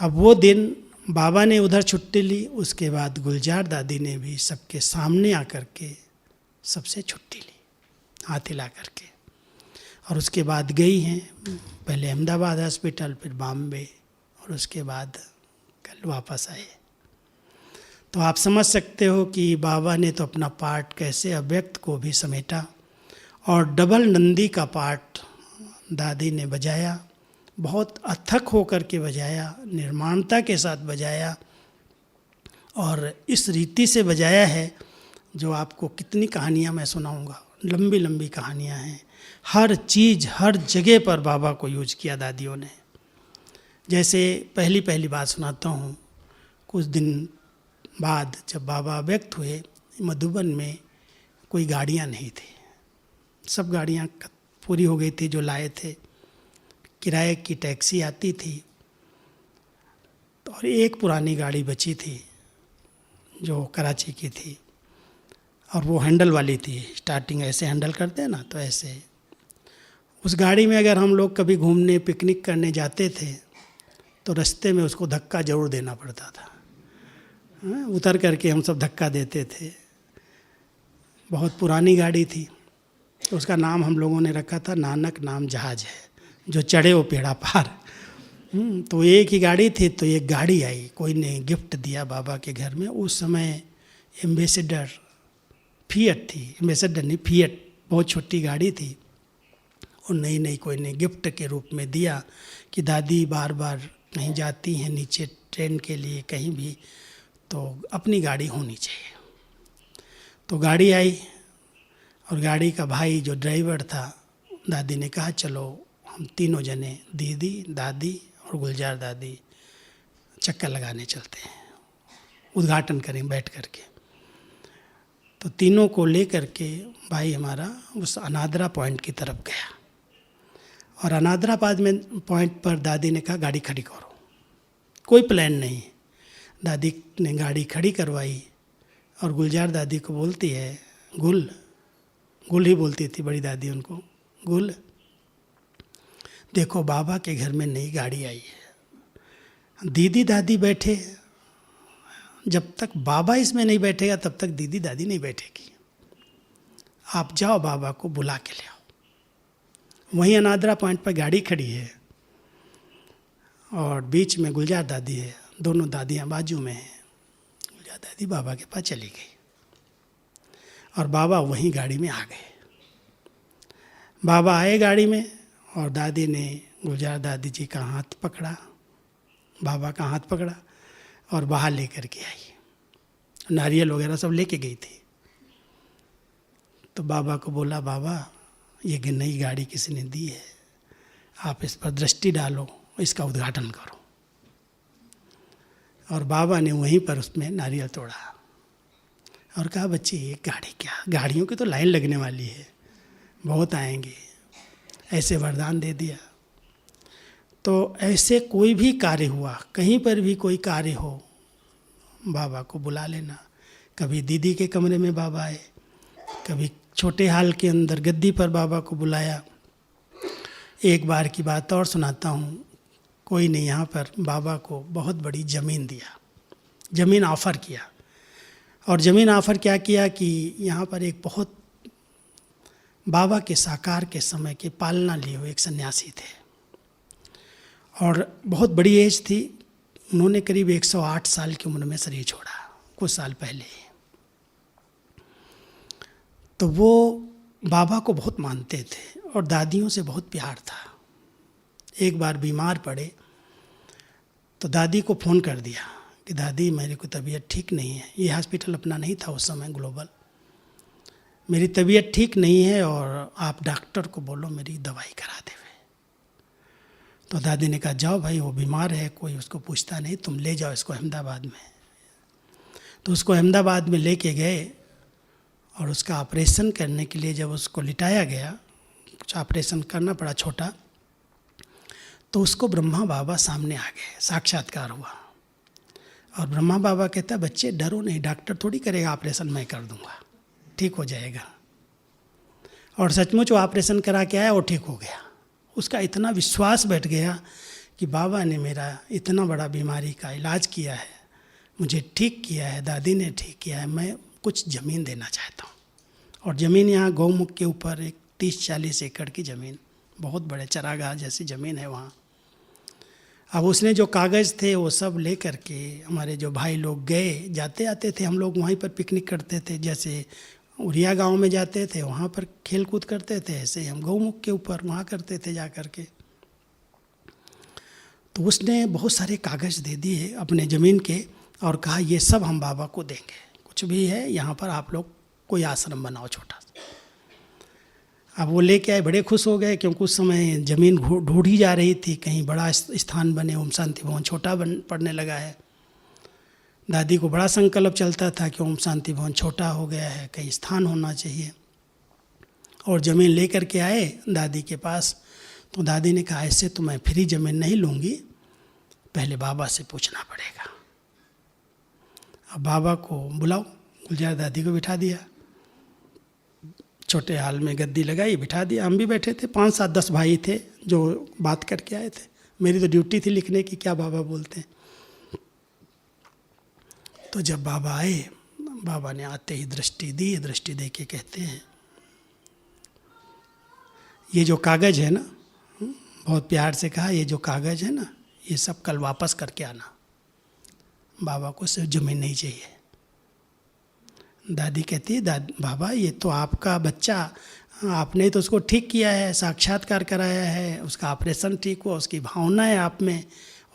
अब वो दिन बाबा ने उधर छुट्टी ली, उसके बाद गुलजार दादी ने भी सबके सामने आकर के सबसे छुट्टी ली, हाथ हिला करके। और उसके बाद गई हैं, पहले अहमदाबाद हॉस्पिटल, फिर बॉम्बे, और उसके बाद कल वापस आए। तो आप समझ सकते हो कि बाबा ने तो अपना पार्ट कैसे अव्यक्त को भी समेटा, और डबल नंदी का पार्ट दादी ने बजाया, बहुत अथक होकर के बजाया, निर्माणता के साथ बजाया, और इस रीति से बजाया है जो आपको कितनी कहानियाँ मैं सुनाऊंगा, लंबी लंबी कहानियाँ हैं। हर चीज़ हर जगह पर बाबा को यूज किया दादियों ने। जैसे पहली बात सुनाता हूँ। कुछ दिन बाद जब बाबा व्यक्त हुए, मधुबन में कोई गाड़ियाँ नहीं थी, सब गाड़ियाँ पूरी हो गई थी जो लाए थे। किराए की टैक्सी आती थी और एक पुरानी गाड़ी बची थी जो कराची की थी, और वो हैंडल वाली थी। स्टार्टिंग ऐसे हैंडल करते हैं ना, तो ऐसे उस गाड़ी में अगर हम लोग कभी घूमने पिकनिक करने जाते थे तो रास्ते में उसको धक्का जरूर देना पड़ता था। उतर करके हम सब धक्का देते थे। बहुत पुरानी गाड़ी थी, तो उसका नाम हम लोगों ने रखा था नानक नाम जहाज है, जो चढ़े वो पेड़ा पार। तो एक ही गाड़ी थी, तो एक गाड़ी आई, कोई ने गिफ्ट दिया बाबा के घर में। उस समय एम्बेसडर फिएट थी, एम्बेसडर नहीं फिएट, बहुत छोटी गाड़ी थी, और नई नई कोई ने गिफ्ट के रूप में दिया कि दादी बार बार कहीं जाती हैं नीचे ट्रेन के लिए कहीं भी, तो अपनी गाड़ी होनी चाहिए। तो गाड़ी आई, और गाड़ी का भाई जो ड्राइवर था, दादी ने कहा चलो हम तीनों जने, दीदी, दादी और गुलजार दादी, चक्कर लगाने चलते हैं, उद्घाटन करें बैठ करके। तो तीनों को लेकर के भाई हमारा उस अनादरा पॉइंट की तरफ गया। और अनादराबाद में पॉइंट पर दादी ने कहा गाड़ी खड़ी करो। कोई प्लान नहीं। दादी ने गाड़ी खड़ी करवाई और गुलजार दादी को बोलती है, गुल ही बोलती थी बड़ी दादी उनको, गुल देखो बाबा के घर में नई गाड़ी आई है। दीदी दादी बैठे, जब तक बाबा इसमें नहीं बैठेगा तब तक दीदी दादी नहीं बैठेगी। आप जाओ बाबा को बुला के ले आओ। वहीं अनादरा पॉइंट पर गाड़ी खड़ी है और बीच में गुलजार दादी है, दोनों दादियाँ बाजू में हैं। गुलजार दादी बाबा के पास चली गई और बाबा वहीं गाड़ी में आ गए। बाबा आए गाड़ी में और दादी ने गुलजार दादी जी का हाथ पकड़ा, बाबा का हाथ पकड़ा और बाहर लेकर के आई। नारियल वगैरह सब लेके गई थी। तो बाबा को बोला, बाबा ये नई गाड़ी किसी ने दी है, आप इस पर दृष्टि डालो, इसका उद्घाटन करो। और बाबा ने वहीं पर उसमें नारियल तोड़ा और कहा, बच्चे ये गाड़ी क्या, गाड़ियों की तो लाइन लगने वाली है, बहुत आएंगे, ऐसे वरदान दे दिया। तो ऐसे कोई भी कार्य हुआ, कहीं पर भी कोई कार्य हो, बाबा को बुला लेना। कभी दीदी के कमरे में बाबा आए, कभी छोटे हाल के अंदर गद्दी पर बाबा को बुलाया। एक बार की बात और सुनाता हूँ। कोई ने यहाँ पर बाबा को बहुत बड़ी ज़मीन दिया, ज़मीन ऑफ़र किया। और ज़मीन ऑफ़र क्या किया कि यहाँ पर एक बहुत बाबा के साकार के समय के पालना लिए हुए एक सन्यासी थे और बहुत बड़ी एज थी। उन्होंने करीब 108 साल की उम्र में शरीर छोड़ा कुछ साल पहले। तो वो बाबा को बहुत मानते थे और दादियों से बहुत प्यार था। एक बार बीमार पड़े तो दादी को फ़ोन कर दिया कि दादी मेरे को तबीयत ठीक नहीं है। ये हॉस्पिटल अपना नहीं था उस समय, ग्लोबल। मेरी तबीयत ठीक नहीं है और आप डॉक्टर को बोलो मेरी दवाई करा देवे। तो दादी ने कहा, जाओ भाई, वो बीमार है, कोई उसको पूछता नहीं, तुम ले जाओ इसको अहमदाबाद में। तो उसको अहमदाबाद में लेके गए और उसका ऑपरेशन करने के लिए जब उसको लिटाया गया, कुछ ऑपरेशन करना पड़ा छोटा, तो उसको ब्रह्मा बाबा सामने आ गए, साक्षात्कार हुआ। और ब्रह्मा बाबा कहता, बच्चे डरो नहीं, डॉक्टर थोड़ी करेगा ऑपरेशन, मैं कर दूंगा, ठीक हो जाएगा। और सचमुच वो ऑपरेशन करा के आया और ठीक हो गया। उसका इतना विश्वास बैठ गया कि बाबा ने मेरा इतना बड़ा बीमारी का इलाज किया है, मुझे ठीक किया है, दादी ने ठीक किया है, मैं कुछ ज़मीन देना चाहता हूँ। और ज़मीन यहाँ गौमुख के ऊपर एक 30-40 एकड़ की ज़मीन, बहुत बड़े चरागाह जैसी ज़मीन है वहाँ। अब उसने जो कागज़ थे वो सब ले कर के हमारे जो भाई लोग गए, जाते आते थे हम लोग वहीं पर पिकनिक करते थे। जैसे उड़िया गांव में जाते थे वहाँ पर खेल कूद करते थे, ऐसे ही हम गौमुख के ऊपर वहाँ करते थे जा कर के। तो उसने बहुत सारे कागज़ दे दिए अपने ज़मीन के और कहा, ये सब हम बाबा को देंगे, कुछ भी है यहाँ पर आप लोग कोई आश्रम बनाओ छोटा सा। अब वो लेके आए, बड़े खुश हो गए क्योंकि उस समय ज़मीन ढूंढी जा रही थी, कहीं बड़ा स्थान बने। ओम शांति भवन छोटा पड़ने लगा है। दादी को बड़ा संकल्प चलता था कि ओम शांति भवन छोटा हो गया है, कहीं स्थान होना चाहिए। और ज़मीन ले कर के आए दादी के पास। तो दादी ने कहा, ऐसे तो मैं फ्री ज़मीन नहीं लूँगी, पहले बाबा से पूछना पड़ेगा। अब बाबा को बुलाओ। गुलजार दादी को बिठा दिया, छोटे हाल में गद्दी लगाई, बिठा दिया। हम भी बैठे थे, 5-7-10 भाई थे जो बात करके आए थे। मेरी तो ड्यूटी थी लिखने की, क्या बाबा बोलते हैं। तो जब बाबा आए, बाबा ने आते ही दृष्टि दी। दृष्टि दे के कहते हैं, ये जो कागज़ है ना, बहुत प्यार से कहा, ये जो कागज़ है ना, ये सब कल वापस करके आना। बाबा को सिर्फ ज़मीन नहीं चाहिए। दादी कहती है, बाबा ये तो आपका बच्चा, आपने तो उसको ठीक किया है, साक्षात्कार कराया है, उसका ऑपरेशन ठीक हुआ, उसकी भावना है आप में,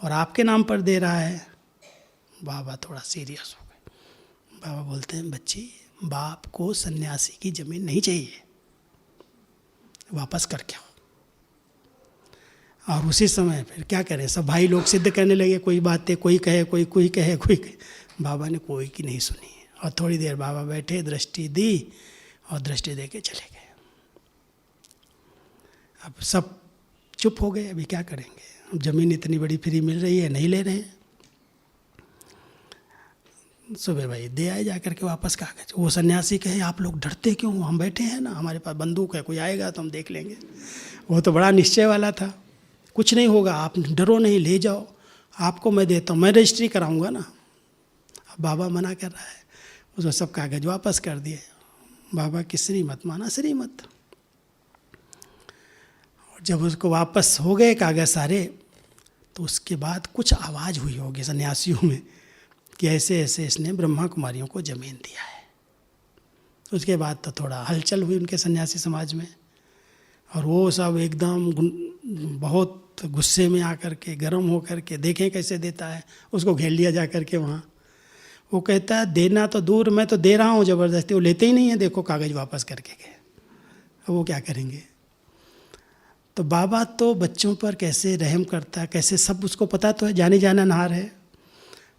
और आपके नाम पर दे रहा है। बाबा थोड़ा सीरियस हो गए। बाबा बोलते हैं, बच्ची, बाप को सन्यासी की ज़मीन नहीं चाहिए, वापस करके आओ। और उसी समय फिर क्या करें, सब भाई लोग सिद्ध करने लगे, कोई बातें कोई कहे, कोई कहे। बाबा ने कोई की नहीं सुनी और थोड़ी देर बाबा बैठे, दृष्टि दी और दृष्टि दे के चले गए। अब सब चुप हो गए, अभी क्या करेंगे, अब ज़मीन इतनी बड़ी फ्री मिल रही है, नहीं ले रहे हैं। सुबह भाई दे आए जा करके वापस कागज। वो सन्यासी कहे आप लोग डरते क्यों, हम बैठे हैं ना, हमारे पास बंदूक है, कोई आएगा तो हम देख लेंगे। वो तो बड़ा निश्चय वाला था, कुछ नहीं होगा, आप डरो नहीं, ले जाओ, आपको मैं देता हूँ, मैं रजिस्ट्री कराऊंगा ना। अब बाबा मना कर रहा है, उसको सब कागज वापस कर दिए। बाबा की श्रीमत माना श्रीमत। और जब उसको वापस हो गए कागज सारे, तो उसके बाद कुछ आवाज़ हुई होगी सन्यासियों में कि ऐसे ऐसे इसने ब्रह्मा कुमारियों को ज़मीन दिया है। उसके बाद तो थोड़ा हलचल हुई उनके सन्यासी समाज में, और वो सब एकदम बहुत गुस्से में आकर के, गर्म होकर के, देखें कैसे देता है, उसको घेर लिया जा कर के वहाँ। वो कहता है देना तो दूर, मैं तो दे रहा हूँ ज़बरदस्ती, वो लेते ही नहीं है, देखो कागज़ वापस करके गए। अब वो क्या करेंगे। तो बाबा तो बच्चों पर कैसे रहम करता है, कैसे, सब उसको पता तो है, जाने जाना नहार है।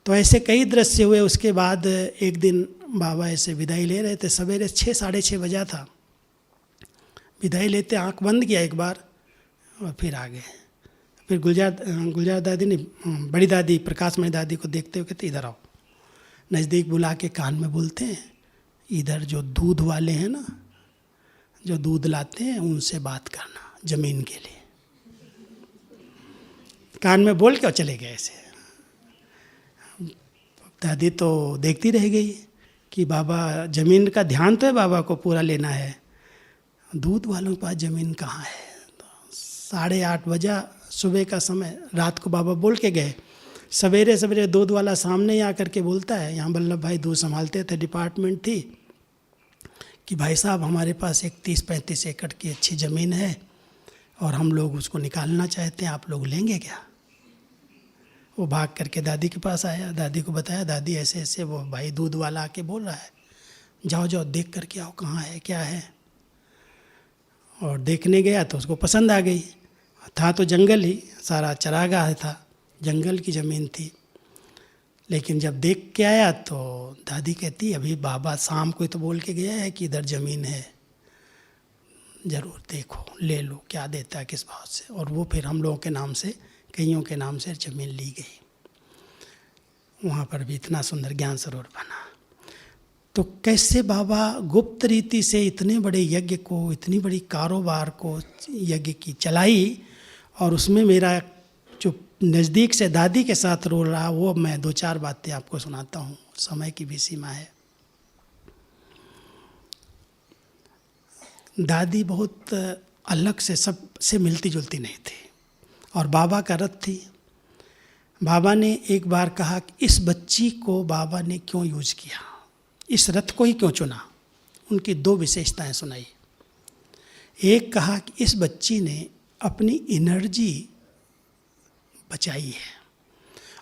तो ऐसे कई दृश्य हुए। उसके बाद एक दिन बाबा ऐसे विदाई ले रहे थे, सवेरे 6 साढ़े 6 बजा था। विदाई लेते आंख बंद किया एक बार और फिर आ गए। फिर गुलजार दादी ने, बड़ी दादी प्रकाशमणि दादी को देखते हुए कहते इधर आओ। नज़दीक बुला के कान में बोलते हैं, इधर जो दूध वाले हैं ना, जो दूध लाते हैं, उनसे बात करना ज़मीन के लिए। कान में बोल के और चले गए ऐसे। दादी तो देखती रह गई कि बाबा, ज़मीन का ध्यान तो है बाबा को पूरा लेना है, दूध वालों के पास ज़मीन कहाँ है। तो 8:30 बजा सुबह का समय, रात को बाबा बोल के गए। सवेरे सवेरे दूध वाला सामने ही आकर के बोलता है, यहाँ वल्लभ भाई दूध संभालते थे, डिपार्टमेंट थी, कि भाई साहब हमारे पास एक 30-35 एकड़ की अच्छी ज़मीन है और हम लोग उसको निकालना चाहते हैं, आप लोग लेंगे क्या। वो भाग करके दादी के पास आया, दादी को बताया, दादी ऐसे ऐसे वो भाई दूध वाला आके बोल रहा है, जाओ जाओ देख करके आओ कहाँ है क्या है। और देखने गया तो उसको पसंद आ गई। था तो जंगल ही, सारा चरागाह था, जंगल की ज़मीन थी। लेकिन जब देख के आया तो दादी कहती, अभी बाबा शाम को ही तो बोल के गया है कि इधर ज़मीन है, ज़रूर देखो, ले लो, क्या देता है किस भाव से। और वो फिर हम लोगों के नाम से, कईयों के नाम से ज़मीन ली गई। वहाँ पर भी इतना सुंदर ज्ञान सरोवर बना। तो कैसे बाबा गुप्त रीति से इतने बड़े यज्ञ को, इतनी बड़ी कारोबार को यज्ञ की चलाई, और उसमें मेरा जो नज़दीक से दादी के साथ रोल रहा, वो मैं 2-4 बातें आपको सुनाता हूँ, समय की भी सीमा है। दादी बहुत अलग से, सबसे मिलती जुलती नहीं थी, और बाबा का रथ थी। बाबा ने एक बार कहा कि इस बच्ची को बाबा ने क्यों यूज किया, इस रथ को ही क्यों चुना। उनकी 2 विशेषताएं सुनाई। एक कहा कि इस बच्ची ने अपनी एनर्जी बचाई है,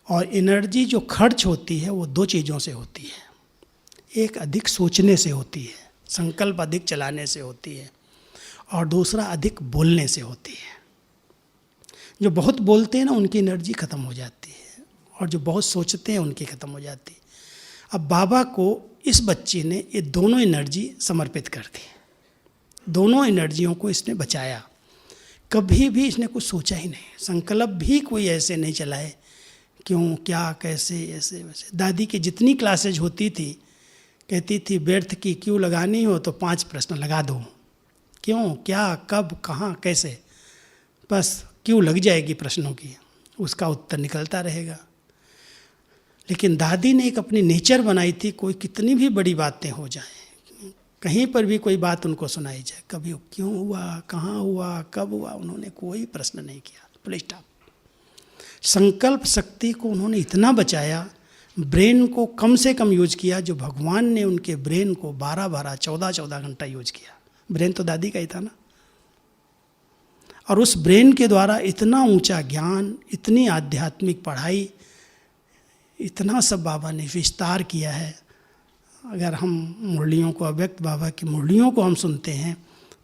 और एनर्जी जो खर्च होती है वो 2 चीज़ों से होती है। एक अधिक सोचने से होती है, संकल्प अधिक चलाने से होती है, और दूसरा अधिक बोलने से होती है। जो बहुत बोलते हैं ना, उनकी एनर्जी ख़त्म हो जाती है, और जो बहुत सोचते हैं उनकी ख़त्म हो जाती है। अब बाबा को इस बच्ची ने ये दोनों एनर्जी समर्पित कर दी, दोनों एनर्जियों को इसने बचाया। कभी भी इसने कुछ सोचा ही नहीं, संकल्प भी कोई ऐसे नहीं चलाए, क्यों, क्या, कैसे, ऐसे वैसे। दादी की जितनी क्लासेज होती थी, कहती थी व्यर्थ की क्यों लगानी हो तो 5 प्रश्न लगा दो, क्यों, क्या, कब, कहाँ, कैसे, बस क्यों लग जाएगी प्रश्नों की, उसका उत्तर निकलता रहेगा। लेकिन दादी ने एक अपनी नेचर बनाई थी, कोई कितनी भी बड़ी बातें हो जाएं, कहीं पर भी कोई बात उनको सुनाई जाए, कभी क्यों हुआ, कहाँ हुआ, कब हुआ, उन्होंने कोई प्रश्न नहीं किया, फुल स्टॉप। संकल्प शक्ति को उन्होंने इतना बचाया, ब्रेन को कम से कम यूज किया, जो भगवान ने उनके ब्रेन को 12-12, 14-14 घंटा यूज किया। ब्रेन तो दादी का ही था ना। और उस ब्रेन के द्वारा इतना ऊंचा ज्ञान, इतनी आध्यात्मिक पढ़ाई, इतना सब बाबा ने विस्तार किया है। अगर हम मुरलियों को, अव्यक्त बाबा की मुरलियों को हम सुनते हैं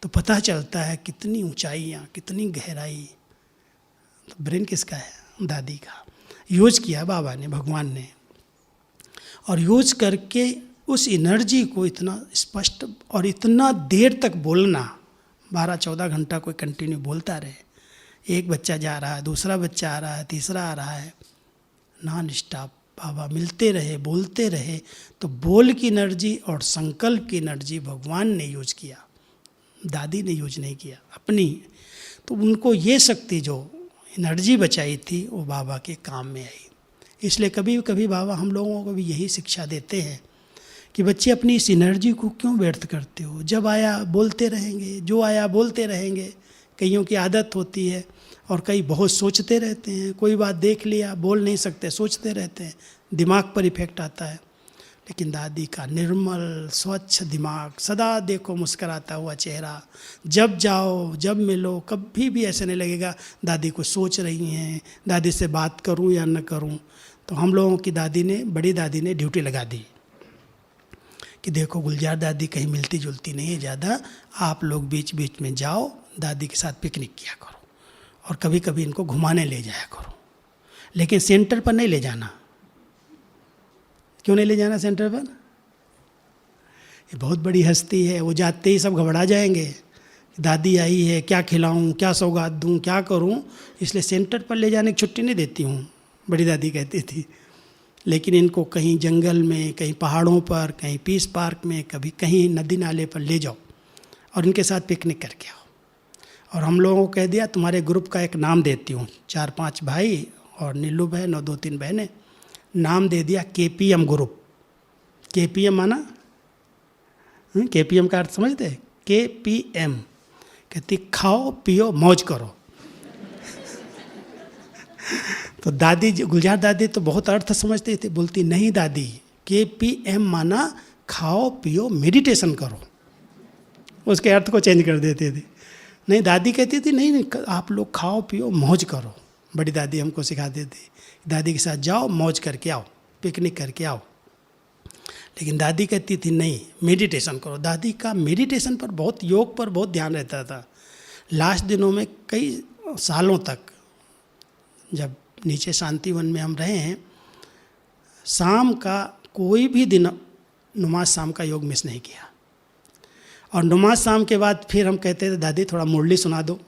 तो पता चलता है कितनी ऊंचाइयाँ, कितनी गहराई। तो ब्रेन किसका है? दादी का। यूज किया बाबा ने, भगवान ने, और यूज करके उस एनर्जी को इतना स्पष्ट और इतना देर तक बोलना, 12-14 घंटा कोई कंटिन्यू बोलता रहे, एक बच्चा जा रहा है, दूसरा बच्चा आ रहा है, तीसरा आ रहा है, नॉन स्टॉप बाबा मिलते रहे, बोलते रहे। तो बोल की एनर्जी और संकल्प की एनर्जी भगवान ने यूज किया, दादी ने यूज नहीं किया अपनी। तो उनको ये शक्ति जो एनर्जी बचाई थी वो बाबा के काम में आई। इसलिए कभी कभी बाबा हम लोगों को भी यही शिक्षा देते हैं कि बच्चे अपनी इस एनर्जी को क्यों व्यर्थ करते हो, जब आया बोलते रहेंगे, जो आया बोलते रहेंगे। कईयों की आदत होती है और कई बहुत सोचते रहते हैं, कोई बात देख लिया बोल नहीं सकते, सोचते रहते हैं, दिमाग पर इफेक्ट आता है। लेकिन दादी का निर्मल स्वच्छ दिमाग, सदा देखो मुस्कराता हुआ चेहरा, जब जाओ जब मिलो कभी भी ऐसे नहीं लगेगा दादी को सोच रही हैं, दादी से बात करूं या न करूं। तो हम लोगों की दादी ने, बड़ी दादी ने ड्यूटी लगा दी कि देखो गुलजार दादी कहीं मिलती जुलती नहीं है ज़्यादा, आप लोग बीच बीच में जाओ, दादी के साथ पिकनिक किया करो और कभी कभी इनको घुमाने ले जाया करो, लेकिन सेंटर पर नहीं ले जाना। क्यों नहीं ले जाना सेंटर पर? ये बहुत बड़ी हस्ती है, वो जाते ही सब घबरा जाएंगे, दादी आई है, क्या खिलाऊं, क्या सौगात दूं, क्या करूं। इसलिए सेंटर पर ले जाने की छुट्टी नहीं देती हूँ, बड़ी दादी कहती थी। लेकिन इनको कहीं जंगल में, कहीं पहाड़ों पर, कहीं पीस पार्क में, कभी कहीं नदी नाले पर ले जाओ और इनके साथ पिकनिक करके आओ। और हम लोगों को कह दिया तुम्हारे ग्रुप का एक नाम देती हूँ, 4-5 भाई और नीलू बहन और 2-3 बहनें, नाम दे दिया KPM ग्रुप। KPM माना, KPM का अर्थ समझते? KPM कहती खाओ पियो मौज करो। तो दादी, गुलजार दादी तो बहुत अर्थ समझती थी, बोलती नहीं दादी, KPM माना खाओ पियो मेडिटेशन करो, उसके अर्थ को चेंज कर देती थी। नहीं, दादी कहती थी नहीं नहीं आप लोग खाओ पियो मौज करो। बड़ी दादी हमको सिखाती थी, दादी के साथ जाओ मौज करके आओ, पिकनिक करके आओ। लेकिन दादी कहती थी नहीं मेडिटेशन करो। दादी का मेडिटेशन पर बहुत, योग पर बहुत ध्यान रहता था। लास्ट दिनों में कई सालों तक जब नीचे शांतिवन में हम रहे हैं, शाम का कोई भी दिन नमाज शाम का योग मिस नहीं किया। और नमाज शाम के बाद फिर हम कहते थे दादी थोड़ा मुरली सुना दो,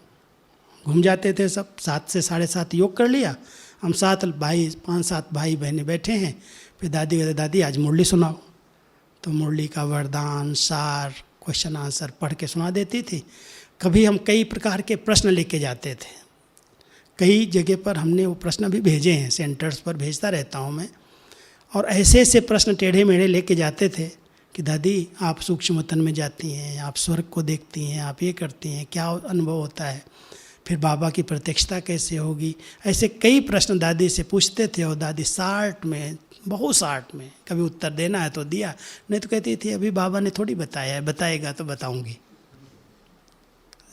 घूम जाते थे सब, 7 से 7:30 योग कर लिया। हम 5-7 भाई बहनें बैठे हैं, फिर दादी कहते दादी आज मुरली सुनाओ। तो मुरली का वरदान सार, क्वेश्चन आंसर पढ़ के सुना देती थी। कभी हम कई प्रकार के प्रश्न लिख के जाते थे, कई जगह पर हमने वो प्रश्न भी भेजे हैं, सेंटर्स पर भेजता रहता हूँ मैं। और ऐसे ऐसे प्रश्न टेढ़े मेढ़े लेके जाते थे कि दादी आप सूक्ष्म वतन में जाती हैं, आप स्वर्ग को देखती हैं, आप ये करती हैं, क्या अनुभव होता है, फिर बाबा की प्रत्यक्षता कैसे होगी। ऐसे कई प्रश्न दादी से पूछते थे और दादी 60 में, बहुत 60 में कभी उत्तर देना है तो दिया, नहीं तो कहती थी अभी बाबा ने थोड़ी बताया है, बताएगा तो बताऊंगी,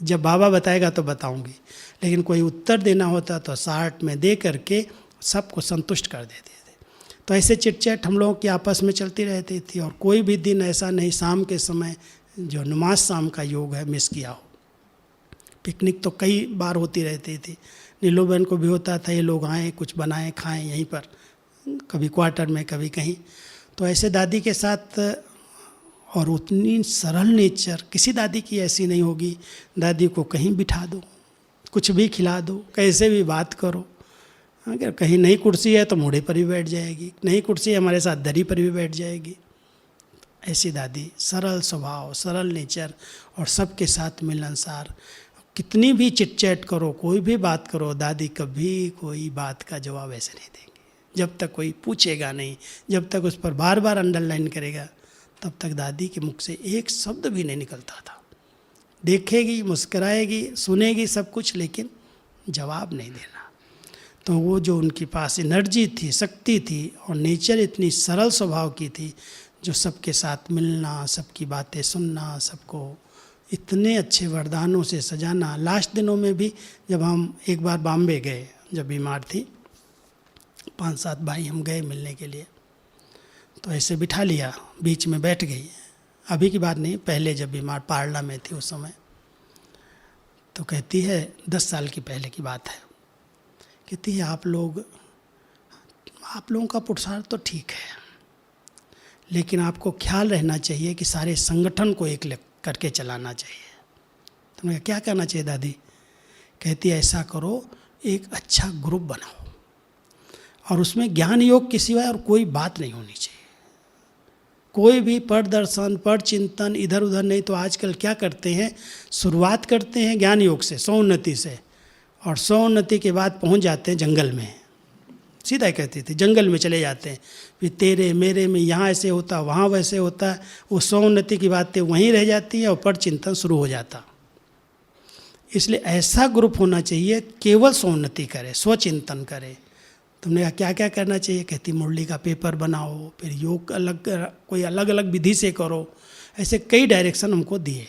जब बाबा बताएगा तो बताऊंगी। लेकिन कोई उत्तर देना होता तो 60 में दे करके सबको संतुष्ट कर देते थे। तो ऐसे चिटचैट हम लोगों की आपस में चलती रहती थी। और कोई भी दिन ऐसा नहीं शाम के समय जो नमाज शाम का योग है मिस किया हो। पिकनिक तो कई बार होती रहती थी, नीलू बहन को भी होता था ये लोग आएँ कुछ बनाएं खाएं यहीं पर, कभी क्वार्टर में कभी कहीं। तो ऐसे दादी के साथ, और उतनी सरल नेचर किसी दादी की ऐसी नहीं होगी। दादी को कहीं बिठा दो, कुछ भी खिला दो, कैसे भी बात करो, अगर कहीं नई कुर्सी है तो मोड़े पर भी बैठ जाएगी, नई कुर्सी है हमारे साथ दरी पर भी बैठ जाएगी। ऐसी दादी, सरल स्वभाव, सरल नेचर और सबके साथ मिलनसार। कितनी भी चिटचैट करो, कोई भी बात करो, दादी कभी कोई बात का जवाब ऐसे नहीं देंगे। जब तक कोई पूछेगा नहीं, जब तक उस पर बार बार अंडरलाइन करेगा, तब तक दादी के मुख से एक शब्द भी नहीं निकलता था। देखेगी, मुस्कराएगी, सुनेगी सब कुछ, लेकिन जवाब नहीं देना। तो वो जो उनके पास एनर्जी थी, शक्ति थी और नेचर इतनी सरल स्वभाव की थी, जो सबके साथ मिलना, सबकी बातें सुनना, सबको इतने अच्छे वरदानों से सजाना। लास्ट दिनों में भी जब हम एक बार बॉम्बे गए, जब बीमार थी, 5-7 भाई हम गए मिलने के लिए, तो ऐसे बिठा लिया, बीच में बैठ गई। अभी की बात नहीं, पहले जब बीमार पारला में थी उस समय। तो कहती है 10 साल की पहले की बात है, कहती है आप लोगों का पुरुषार्थ तो ठीक है, लेकिन आपको ख्याल रहना चाहिए कि सारे संगठन को एक करके चलाना चाहिए। तो मैंने कहा क्या करना चाहिए दादी? कहती है ऐसा करो, एक अच्छा ग्रुप बनाओ और उसमें ज्ञान योग के सिवाय और कोई बात नहीं होनी चाहिए। कोई भी पर दर्शन पर चिंतन इधर उधर नहीं। तो आजकल क्या करते हैं, शुरुआत करते हैं ज्ञान योग से, स्वोन्नति से, और स्वोन्नति के बाद पहुंच जाते हैं जंगल में। सीधा ही कहती थी, जंगल में चले जाते हैं। फिर तेरे मेरे में यहाँ ऐसे होता, वहाँ वैसे होता। वो स्वोन्नति की बातें वहीं रह जाती हैं और पर चिंतन शुरू हो जाता। इसलिए ऐसा ग्रुप होना चाहिए केवल स्वोन्नति करे, स्वचिंतन करे। तुमने कहा क्या क्या करना चाहिए? कहती मुरली का पेपर बनाओ, फिर योग अलग, कोई अलग अलग विधि से करो। ऐसे कई डायरेक्शन हमको दिए।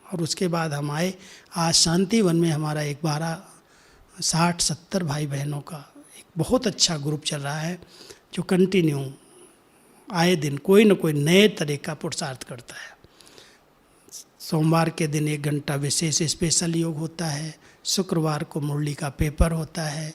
और उसके बाद हम आए। आज शांतिवन में हमारा एक 60-70 भाई बहनों का एक बहुत अच्छा ग्रुप चल रहा है, जो कंटिन्यू आए दिन कोई न कोई नए तरह का पुरुषार्थ करता है। सोमवार के दिन 1 घंटा विशेष स्पेशल योग होता है, शुक्रवार को मुरली का पेपर होता है,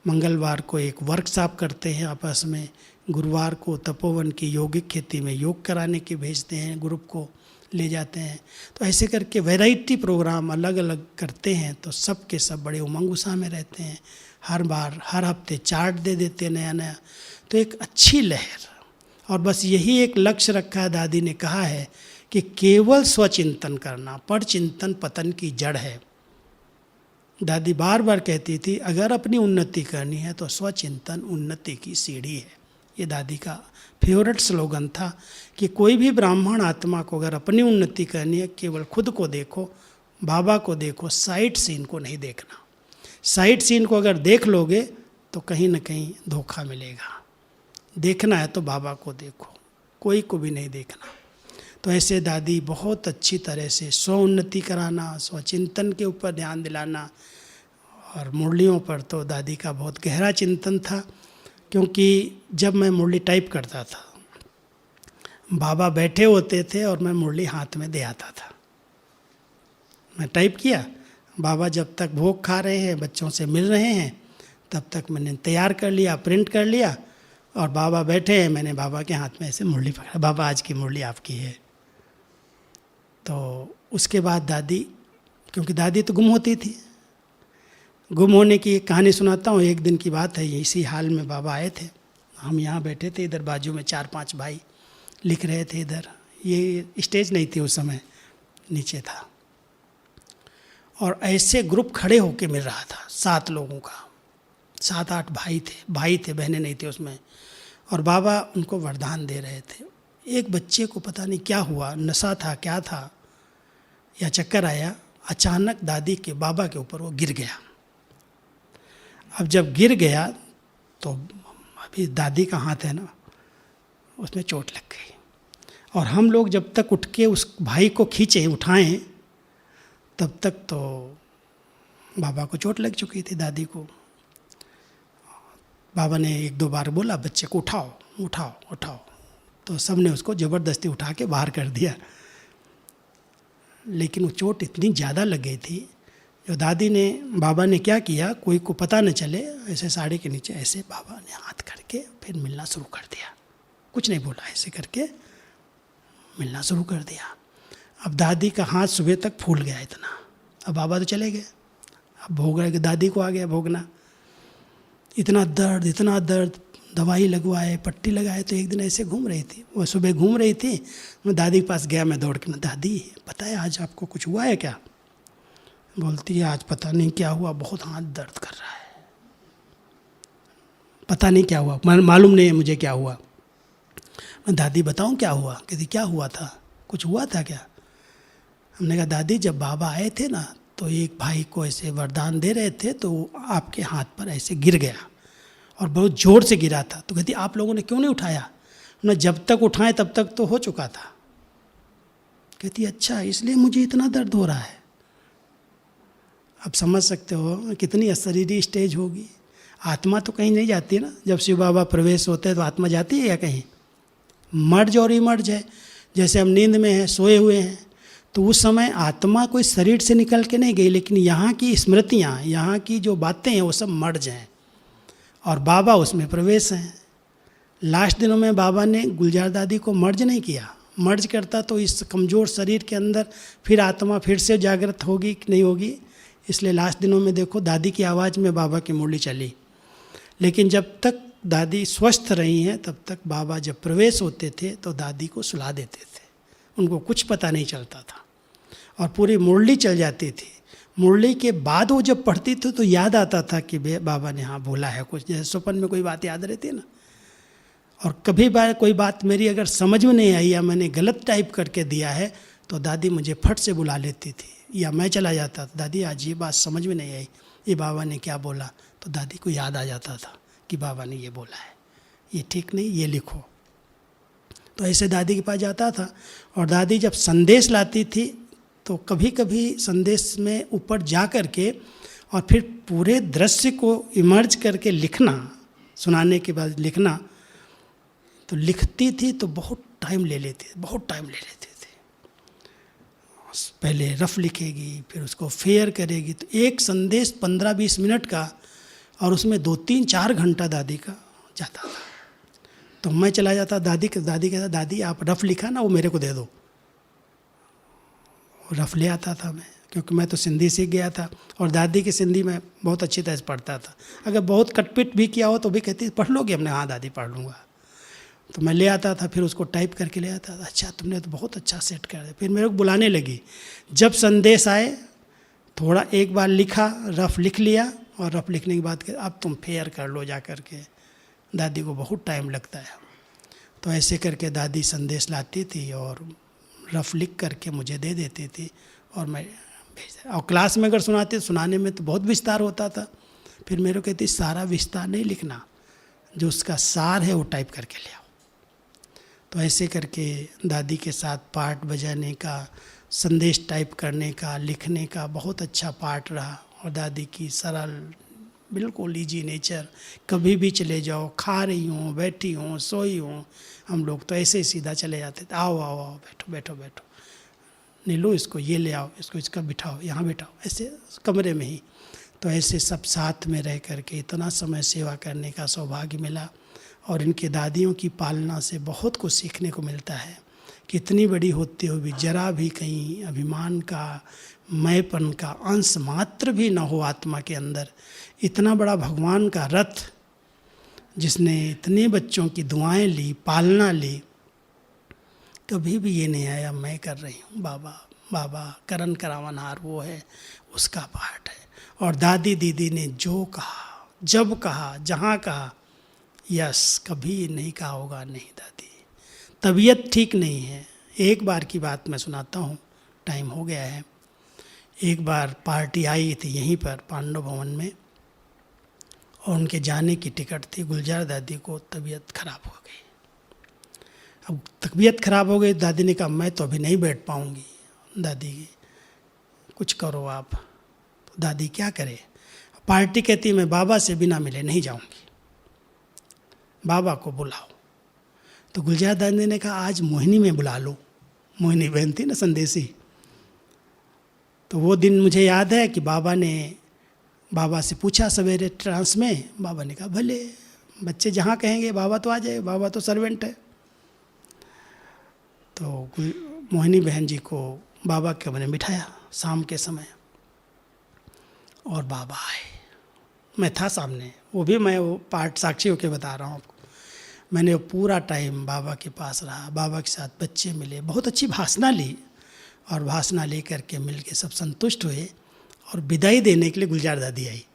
मंगलवार को एक वर्कशॉप करते हैं आपस में, गुरुवार को तपोवन की यौगिक खेती में योग कराने के भेजते हैं, ग्रुप को ले जाते हैं। तो ऐसे करके वैरायटी प्रोग्राम अलग अलग करते हैं। तो सब के सब बड़े उमंग उत्साह में रहते हैं। हर बार हर हफ्ते चार्ट दे देते हैं नया नया। तो एक अच्छी लहर। और बस यही एक लक्ष्य रखा है। दादी ने कहा है कि केवल स्वचिंतन करना, पर चिंतन पतन की जड़ है। दादी बार बार कहती थी अगर अपनी उन्नति करनी है तो स्वचिंतन उन्नति की सीढ़ी है। ये दादी का फेवरेट स्लोगन था कि कोई भी ब्राह्मण आत्मा को अगर अपनी उन्नति करनी है, केवल खुद को देखो, बाबा को देखो, साइड सीन को नहीं देखना। साइड सीन को अगर देख लोगे तो कहीं ना कहीं धोखा मिलेगा। देखना है तो बाबा को देखो, कोई को भी नहीं देखना। तो ऐसे दादी बहुत अच्छी तरह से स्व उन्नति कराना, स्वचिंतन के ऊपर ध्यान दिलाना। और मुरलियों पर तो दादी का बहुत गहरा चिंतन था, क्योंकि जब मैं मुरली टाइप करता था, बाबा बैठे होते थे और मैं मुरली हाथ में दे आता था। मैं टाइप किया, बाबा जब तक भोग खा रहे हैं, बच्चों से मिल रहे हैं, तब तक मैंने तैयार कर लिया, प्रिंट कर लिया, और बाबा बैठे हैं, मैंने बाबा के हाथ में ऐसे मुरली पकड़ा, बाबा आज की मुरली आपकी है। तो उसके बाद दादी, क्योंकि दादी तो गुम होती थी, गुम होने की एक कहानी सुनाता हूँ। एक दिन की बात है, इसी हाल में बाबा आए थे, हम यहाँ बैठे थे, इधर बाजू में 4-5 भाई लिख रहे थे। इधर ये स्टेज नहीं थी उस समय, नीचे था। और ऐसे ग्रुप खड़े होके मिल रहा था 7 लोगों का, 7-8 भाई थे, बहनें नहीं थे उसमें। और बाबा उनको वरदान दे रहे थे। एक बच्चे को पता नहीं क्या हुआ, नशा था क्या था या चक्कर आया, अचानक दादी के बाबा के ऊपर वो गिर गया। अब जब गिर गया तो अभी दादी का हाथ है ना, उसमें चोट लग गई। और हम लोग जब तक उठ के उस भाई को खींचे, उठाएं, तब तक तो बाबा को चोट लग चुकी थी, दादी को। बाबा ने 1-2 बार बोला बच्चे को उठाओ उठाओ उठाओ, तो सब ने उसको ज़बरदस्ती उठा के बाहर कर दिया। लेकिन वो चोट इतनी ज़्यादा लग गई थी, जो दादी ने, बाबा ने क्या किया, कोई को पता न चले, ऐसे साड़ी के नीचे ऐसे बाबा ने हाथ करके फिर मिलना शुरू कर दिया। कुछ नहीं बोला, ऐसे करके मिलना शुरू कर दिया। अब दादी का हाथ सुबह तक फूल गया इतना। अब बाबा तो चले गए, अब भोग रहे, दादी को आ गया भोगना। इतना दर्द, दवाई लगवाए, पट्टी लगाए। तो एक दिन ऐसे घूम रही थी, वो सुबह घूम रही थी, मैं दादी के पास गया, मैं दौड़ के, दादी पता है आज आपको कुछ हुआ है क्या? बोलती है आज पता नहीं क्या हुआ, बहुत हाथ दर्द कर रहा है, पता नहीं क्या हुआ, मालूम नहीं है मुझे क्या हुआ। मैं दादी बताऊं क्या हुआ? कहती क्या हुआ था, कुछ हुआ था क्या? हमने कहा दादी जब बाबा आए थे ना, तो एक भाई को ऐसे वरदान दे रहे थे, तो आपके हाथ पर ऐसे गिर गया और बहुत ज़ोर से गिरा था। तो कहती आप लोगों ने क्यों नहीं उठाया? ना जब तक उठाएं तब तक तो हो चुका था। कहती अच्छा इसलिए मुझे इतना दर्द हो रहा है। अब समझ सकते हो कितनी अशरीरी स्टेज होगी। आत्मा तो कहीं नहीं जाती है ना, जब शिव बाबा प्रवेश होते हैं तो आत्मा जाती है या कहीं? मर्ज और इमर्ज है। जैसे हम नींद में हैं, सोए हुए हैं, तो उस समय आत्मा कोई शरीर से निकल के नहीं गई, लेकिन यहाँ की स्मृतियाँ, यहाँ की जो बातें हैं वो सब मर्ज हैं और बाबा उसमें प्रवेश हैं। लास्ट दिनों में बाबा ने गुलजार दादी को मर्ज नहीं किया। मर्ज करता तो इस कमज़ोर शरीर के अंदर फिर आत्मा फिर से जागृत होगी कि नहीं होगी। इसलिए लास्ट दिनों में देखो दादी की आवाज़ में बाबा की मुरली चली। लेकिन जब तक दादी स्वस्थ रही हैं तब तक बाबा जब प्रवेश होते थे तो दादी को सुला देते थे, उनको कुछ पता नहीं चलता था और पूरी मुरली चल जाती थी। मुरली के बाद वो जब पढ़ती थी तो याद आता था कि बाबा ने हाँ बोला है कुछ, जैसे स्वप्न में कोई बात याद रहती है ना। और कभी बार कोई बात मेरी अगर समझ में नहीं आई या मैंने गलत टाइप करके दिया है तो दादी मुझे फट से बुला लेती थी, या मैं चला जाता था, दादी आज ये बात समझ में नहीं आई, ये बाबा ने क्या बोला, तो दादी को याद आ जाता था कि बाबा ने ये बोला है, ये ठीक नहीं, ये लिखो। तो ऐसे दादी के पास जाता था और दादी जब संदेश लाती थी तो कभी कभी संदेश में ऊपर जा कर के और फिर पूरे दृश्य को इमर्ज करके लिखना, सुनाने के बाद लिखना, तो लिखती थी तो बहुत टाइम ले लेती थी। पहले रफ लिखेगी, फिर उसको फेयर करेगी, तो एक संदेश 15-20 मिनट का और उसमें 2-3-4 घंटा दादी का जाता था। तो मैं चला जाता दादी कहता दादी आप रफ लिखा ना वो मेरे को दे दो। रफ ले आता था मैं, क्योंकि मैं तो सिंधी सीख गया था और दादी की सिंधी में बहुत अच्छी तरह से पढ़ता था। अगर बहुत कटपिट भी किया हो तो भी कहती पढ़ लोगे? हमने हाँ दादी पढ़ लूँगा। तो मैं ले आता था, फिर उसको टाइप करके ले आता था। अच्छा तुमने तो बहुत अच्छा सेट कर दिया। फिर मेरे को बुलाने लगी। जब संदेश आए थोड़ा एक बार लिखा, रफ लिख लिया और रफ लिखने के बाद अब तुम फेयर कर लो जा कर के। दादी को बहुत टाइम लगता है। तो ऐसे करके दादी संदेश लाती थी और रफ लिख करके मुझे दे देती थी और मैं भेज। और क्लास में अगर सुनाने में तो बहुत विस्तार होता था। फिर मेरे को कहती सारा विस्तार नहीं लिखना, जो उसका सार है वो टाइप करके ले आओ। तो ऐसे करके दादी के साथ पाठ बजाने का, संदेश टाइप करने का, लिखने का बहुत अच्छा पाठ रहा। और दादी की सरल बिल्कुल ईजी नेचर, कभी भी चले जाओ, खा रही हूँ, बैठी हूँ, सोई हूँ, हम लोग तो ऐसे ही सीधा चले जाते थे। आओ आओ आओ, बैठो बैठो बैठो, नीलू इसको ये ले आओ, इसको इसका बिठाओ, यहाँ बिठाओ, ऐसे कमरे में ही। तो ऐसे सब साथ में रह करके इतना समय सेवा करने का सौभाग्य मिला। और इनके दादियों की पालना से बहुत कुछ सीखने को मिलता है। कितनी बड़ी होते हुए भी जरा भी कहीं अभिमान का, मैंपन का अंश मात्र भी न हो आत्मा के अंदर। इतना बड़ा भगवान का रथ जिसने इतने बच्चों की दुआएं ली, पालना ली, कभी भी ये नहीं आया मैं कर रही हूँ, बाबा बाबा करण करावनहार वो है, उसका पाठ है। और दादी दीदी ने जो कहा, जब कहा, जहाँ कहा, यस, कभी नहीं कहा होगा नहीं दादी तबीयत ठीक नहीं है। एक बार की बात मैं सुनाता हूँ, टाइम हो गया है। एक बार पार्टी आई थी यहीं पर पांडव भवन में और उनके जाने की टिकट थी। गुलजार दादी को तबीयत खराब हो गई। अब तबीयत खराब हो गई, दादी ने कहा मैं तो अभी नहीं बैठ पाऊँगी। दादी कुछ करो आप। तो दादी क्या करे? पार्टी कहती मैं बाबा से बिना मिले नहीं जाऊँगी, बाबा को बुलाओ। तो गुलजार दादी ने कहा आज मोहिनी में बुला लो। मोहिनी बहन थी ना संदेशी। तो वो दिन मुझे याद है कि बाबा से पूछा सवेरे ट्रांस में, बाबा ने कहा भले बच्चे जहाँ कहेंगे बाबा तो आ जाए, बाबा तो सर्वेंट है। तो मोहिनी बहन जी को बाबा के कमरे में बिठाया शाम के समय और बाबा आए। मैं था सामने, वो भी मैं वो पाठ साक्षी होकर बता रहा हूँ आपको। मैंने वो पूरा टाइम बाबा के पास रहा, बाबा के साथ बच्चे मिले, बहुत अच्छी भाषणा ली और भाषणा ले करके मिल के सब संतुष्ट हुए। और विदाई देने के लिए गुलजार दादी आई।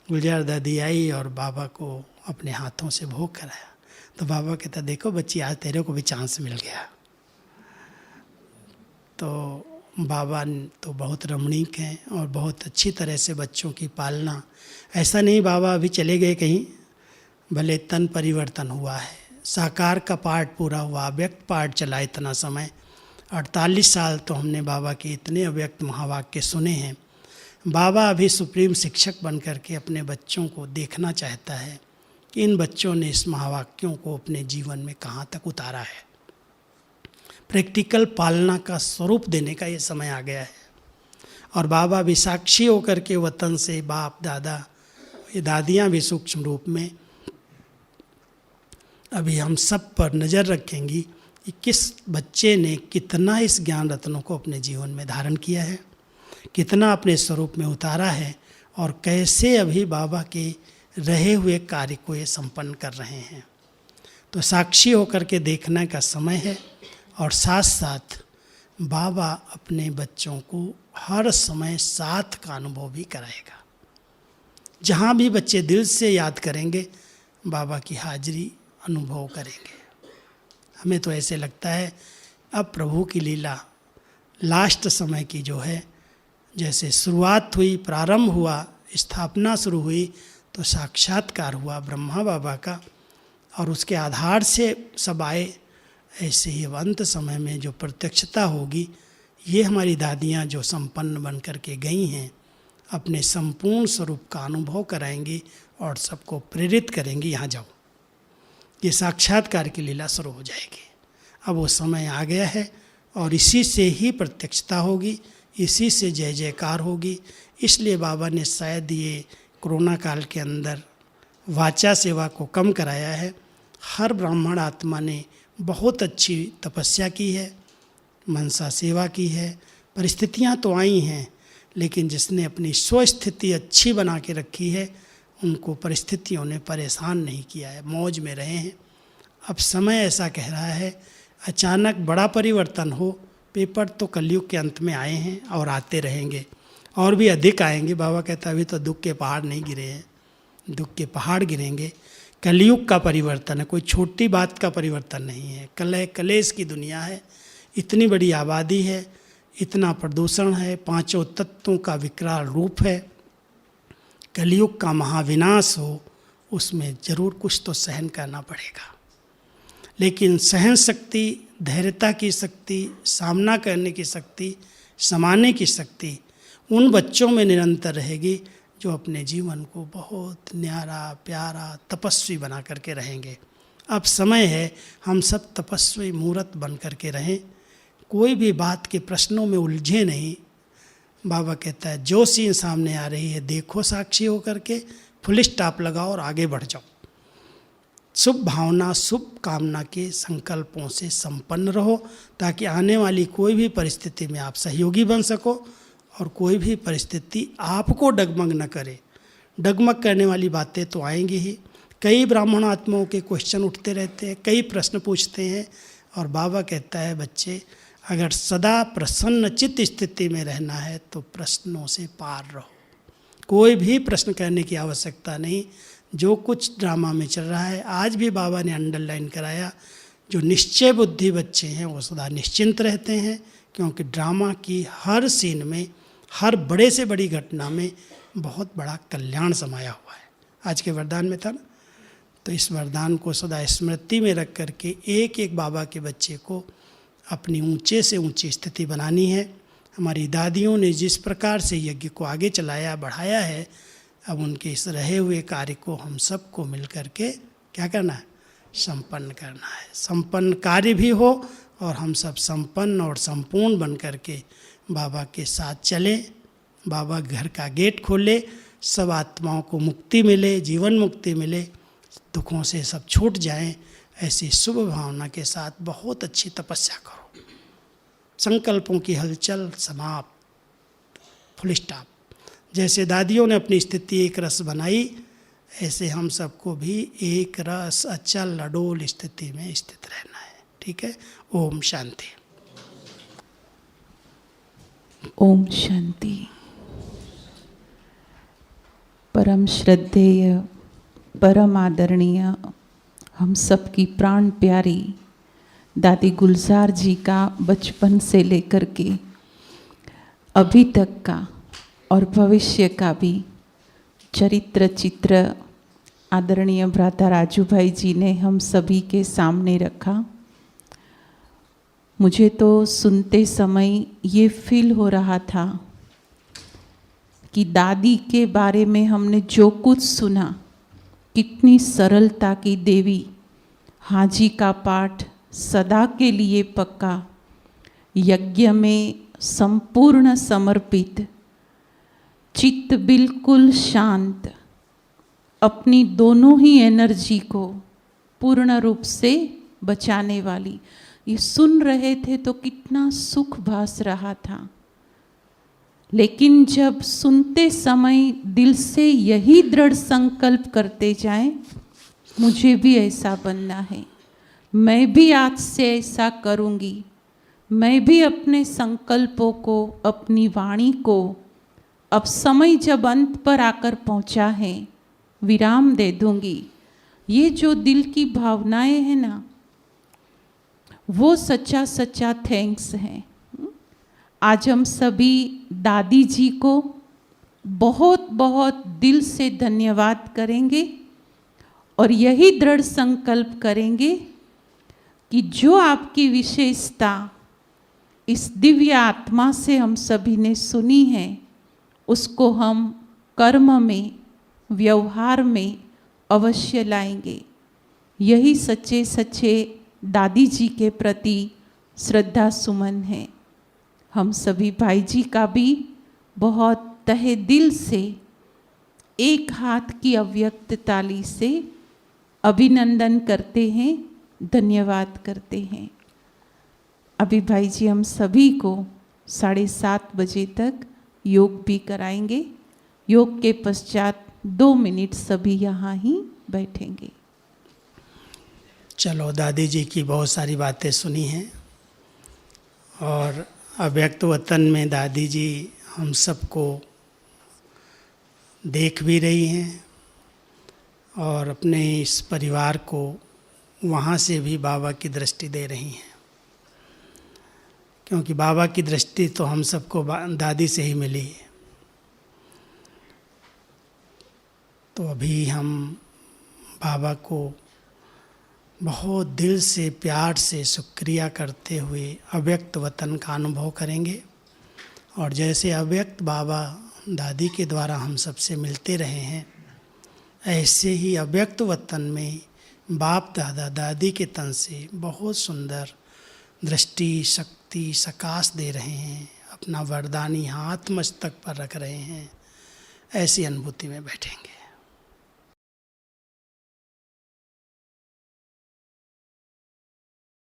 गुलजार दादी आई और बाबा को अपने हाथों से भोग कराया। तो बाबा कहता देखो बच्ची आज तेरे को भी चांस मिल गया। तो बाबा तो बहुत रमणीक हैं और बहुत अच्छी तरह से बच्चों की पालना। ऐसा नहीं बाबा अभी चले गए कहीं, भले तन परिवर्तन हुआ है, साकार का पाठ पूरा हुआ, अव्यक्त पाठ चला इतना समय, 48 साल तो हमने बाबा के इतने अव्यक्त महावाक्य सुने हैं। बाबा अभी सुप्रीम शिक्षक बन करके अपने बच्चों को देखना चाहता है कि इन बच्चों ने इस महावाक्यों को अपने जीवन में कहाँ तक उतारा है। प्रैक्टिकल पालना का स्वरूप देने का ये समय आ गया है। और बाबा भी साक्षी होकर के वतन से बाप दादा, ये दादियाँ भी सूक्ष्म रूप में अभी हम सब पर नज़र रखेंगी कि किस बच्चे ने कितना इस ज्ञान रत्नों को अपने जीवन में धारण किया है, कितना अपने स्वरूप में उतारा है और कैसे अभी बाबा के रहे हुए कार्य को ये संपन्न कर रहे हैं। तो साक्षी होकर के देखने का समय है और साथ साथ बाबा अपने बच्चों को हर समय साथ का अनुभव भी कराएगा। जहाँ भी बच्चे दिल से याद करेंगे बाबा की हाजिरी अनुभव करेंगे। हमें तो ऐसे लगता है अब प्रभु की लीला लास्ट समय की जो है, जैसे शुरुआत हुई, प्रारंभ हुआ, स्थापना शुरू हुई तो साक्षात्कार हुआ ब्रह्मा बाबा का और उसके आधार से सब आए, ऐसे ही अब अंत समय में जो प्रत्यक्षता होगी, ये हमारी दादियाँ जो संपन्न बन कर के गई हैं अपने संपूर्ण स्वरूप का अनुभव कराएंगी और सबको प्रेरित करेंगी, यहाँ जाओ। ये साक्षात्कार की लीला शुरू हो जाएगी। अब वो समय आ गया है और इसी से ही प्रत्यक्षता होगी, इसी से जय जयकार होगी। इसलिए बाबा ने शायद ये कोरोना काल के अंदर वाचा सेवा को कम कराया है। हर ब्राह्मण आत्मा ने बहुत अच्छी तपस्या की है, मनसा सेवा की है। परिस्थितियां तो आई हैं, लेकिन जिसने अपनी स्वस्थिति अच्छी बना के रखी है उनको परिस्थितियों ने परेशान नहीं किया है, मौज में रहे हैं। अब समय ऐसा कह रहा है अचानक बड़ा परिवर्तन हो। पेपर तो कलयुग के अंत में आए हैं और आते रहेंगे और भी अधिक आएंगे। बाबा कहता है अभी तो दुख के पहाड़ नहीं गिरे हैं, दुख के पहाड़ गिरेंगे। कलयुग का परिवर्तन है, कोई छोटी बात का परिवर्तन नहीं है। कलह कलेश की दुनिया है, इतनी बड़ी आबादी है, इतना प्रदूषण है, पांचों तत्वों का विकराल रूप है। कलयुग का महाविनाश हो, उसमें जरूर कुछ तो सहन करना पड़ेगा। लेकिन सहन शक्ति, धैर्यता की शक्ति, सामना करने की शक्ति, समाने की शक्ति उन बच्चों में निरंतर रहेगी जो अपने जीवन को बहुत न्यारा प्यारा तपस्वी बना करके रहेंगे। अब समय है हम सब तपस्वी मूर्त बन करके रहें, कोई भी बात के प्रश्नों में उलझे नहीं। बाबा कहता है जो सीन सामने आ रही है देखो साक्षी होकर के, फुल स्टॉप लगाओ और आगे बढ़ जाओ। शुभ भावना, शुभ कामना के संकल्पों से संपन्न रहो ताकि आने वाली कोई भी परिस्थिति में आप सहयोगी बन सको और कोई भी परिस्थिति आपको डगमग न करे। डगमग करने वाली बातें तो आएंगी ही। कई ब्राह्मण आत्माओं के क्वेश्चन उठते रहते हैं, कई प्रश्न पूछते हैं और बाबा कहता है बच्चे अगर सदा प्रसन्न चित्त स्थिति में रहना है तो प्रश्नों से पार रहो। कोई भी प्रश्न करने की आवश्यकता नहीं। जो कुछ ड्रामा में चल रहा है आज भी बाबा ने अंडरलाइन कराया, जो निश्चय बुद्धि बच्चे हैं वो सदा निश्चिंत रहते हैं, क्योंकि ड्रामा की हर सीन में, हर बड़े से बड़ी घटना में बहुत बड़ा कल्याण समाया हुआ है। आज के वरदान में था ना, तो इस वरदान को सदा स्मृति में रख करके एक एक बाबा के बच्चे को अपनी ऊंचे से ऊंची स्थिति बनानी है। हमारी दादियों ने जिस प्रकार से यज्ञ को आगे चलाया, बढ़ाया है, अब उनके इस रहे हुए कार्य को हम सबको मिल करके क्या करना है, संपन्न करना है। संपन्न कार्य भी हो और हम सब संपन्न और संपूर्ण बन करके बाबा के साथ चलें। बाबा घर का गेट खोले, सब आत्माओं को मुक्ति मिले, जीवन मुक्ति मिले, दुखों से सब छूट जाएं। ऐसी शुभ भावना के साथ बहुत अच्छी तपस्या करो। संकल्पों की हलचल समाप्त, फुल स्टॉप। जैसे दादियों ने अपनी स्थिति एक रस बनाई, ऐसे हम सबको भी एक रस अचल अडोल स्थिति में स्थित रहना है। ठीक है। ओम शांति। ओम शांति। परम श्रद्धेय, परम आदरणीय, हम सबकी प्राण प्यारी दादी गुलजार जी का बचपन से लेकर के अभी तक का और भविष्य का भी चरित्र चित्र आदरणीय भ्राता राजू भाई जी ने हम सभी के सामने रखा। मुझे तो सुनते समय ये फील हो रहा था कि दादी के बारे में हमने जो कुछ सुना, कितनी सरलता की देवी, हाजी का पाठ सदा के लिए पक्का, यज्ञ में संपूर्ण समर्पित, चित्त बिल्कुल शांत, अपनी दोनों ही एनर्जी को पूर्ण रूप से बचाने वाली। ये सुन रहे थे तो कितना सुख भास रहा था, लेकिन जब सुनते समय दिल से यही दृढ़ संकल्प करते जाएं, मुझे भी ऐसा बनना है, मैं भी आज से ऐसा करूँगी, मैं भी अपने संकल्पों को, अपनी वाणी को, अब समय जब अंत पर आकर पहुँचा है, विराम दे दूंगी। ये जो दिल की भावनाएं हैं ना, वो सच्चा सच्चा थैंक्स है। आज हम सभी दादी जी को बहुत बहुत दिल से धन्यवाद करेंगे और यही दृढ़ संकल्प करेंगे कि जो आपकी विशेषता इस दिव्य आत्मा से हम सभी ने सुनी है, उसको हम कर्म में, व्यवहार में अवश्य लाएंगे। यही सच्चे सच्चे दादी जी के प्रति श्रद्धा सुमन है। हम सभी भाई जी का भी बहुत तहे दिल से एक हाथ की अव्यक्त ताली से अभिनंदन करते हैं, धन्यवाद करते हैं। अभी भाई जी हम सभी को 7:30 बजे तक योग भी कराएंगे। योग के पश्चात 2 मिनट सभी यहाँ ही बैठेंगे। चलो, दादी जी की बहुत सारी बातें सुनी हैं और अव्यक्त वतन में दादी जी हम सबको देख भी रही हैं और अपने इस परिवार को वहाँ से भी बाबा की दृष्टि दे रही हैं, क्योंकि बाबा की दृष्टि तो हम सबको दादी से ही मिली है। तो अभी हम बाबा को बहुत दिल से, प्यार से शुक्रिया करते हुए अव्यक्त वतन का अनुभव करेंगे। और जैसे अव्यक्त बाबा दादी के द्वारा हम सबसे मिलते रहे हैं, ऐसे ही अव्यक्त वतन में बाप दादा दादी के तन से बहुत सुंदर दृष्टि, शक्ति, सकाश दे रहे हैं, अपना वरदानी हाथ मस्तक पर रख रहे हैं। ऐसी अनुभूति में बैठेंगे।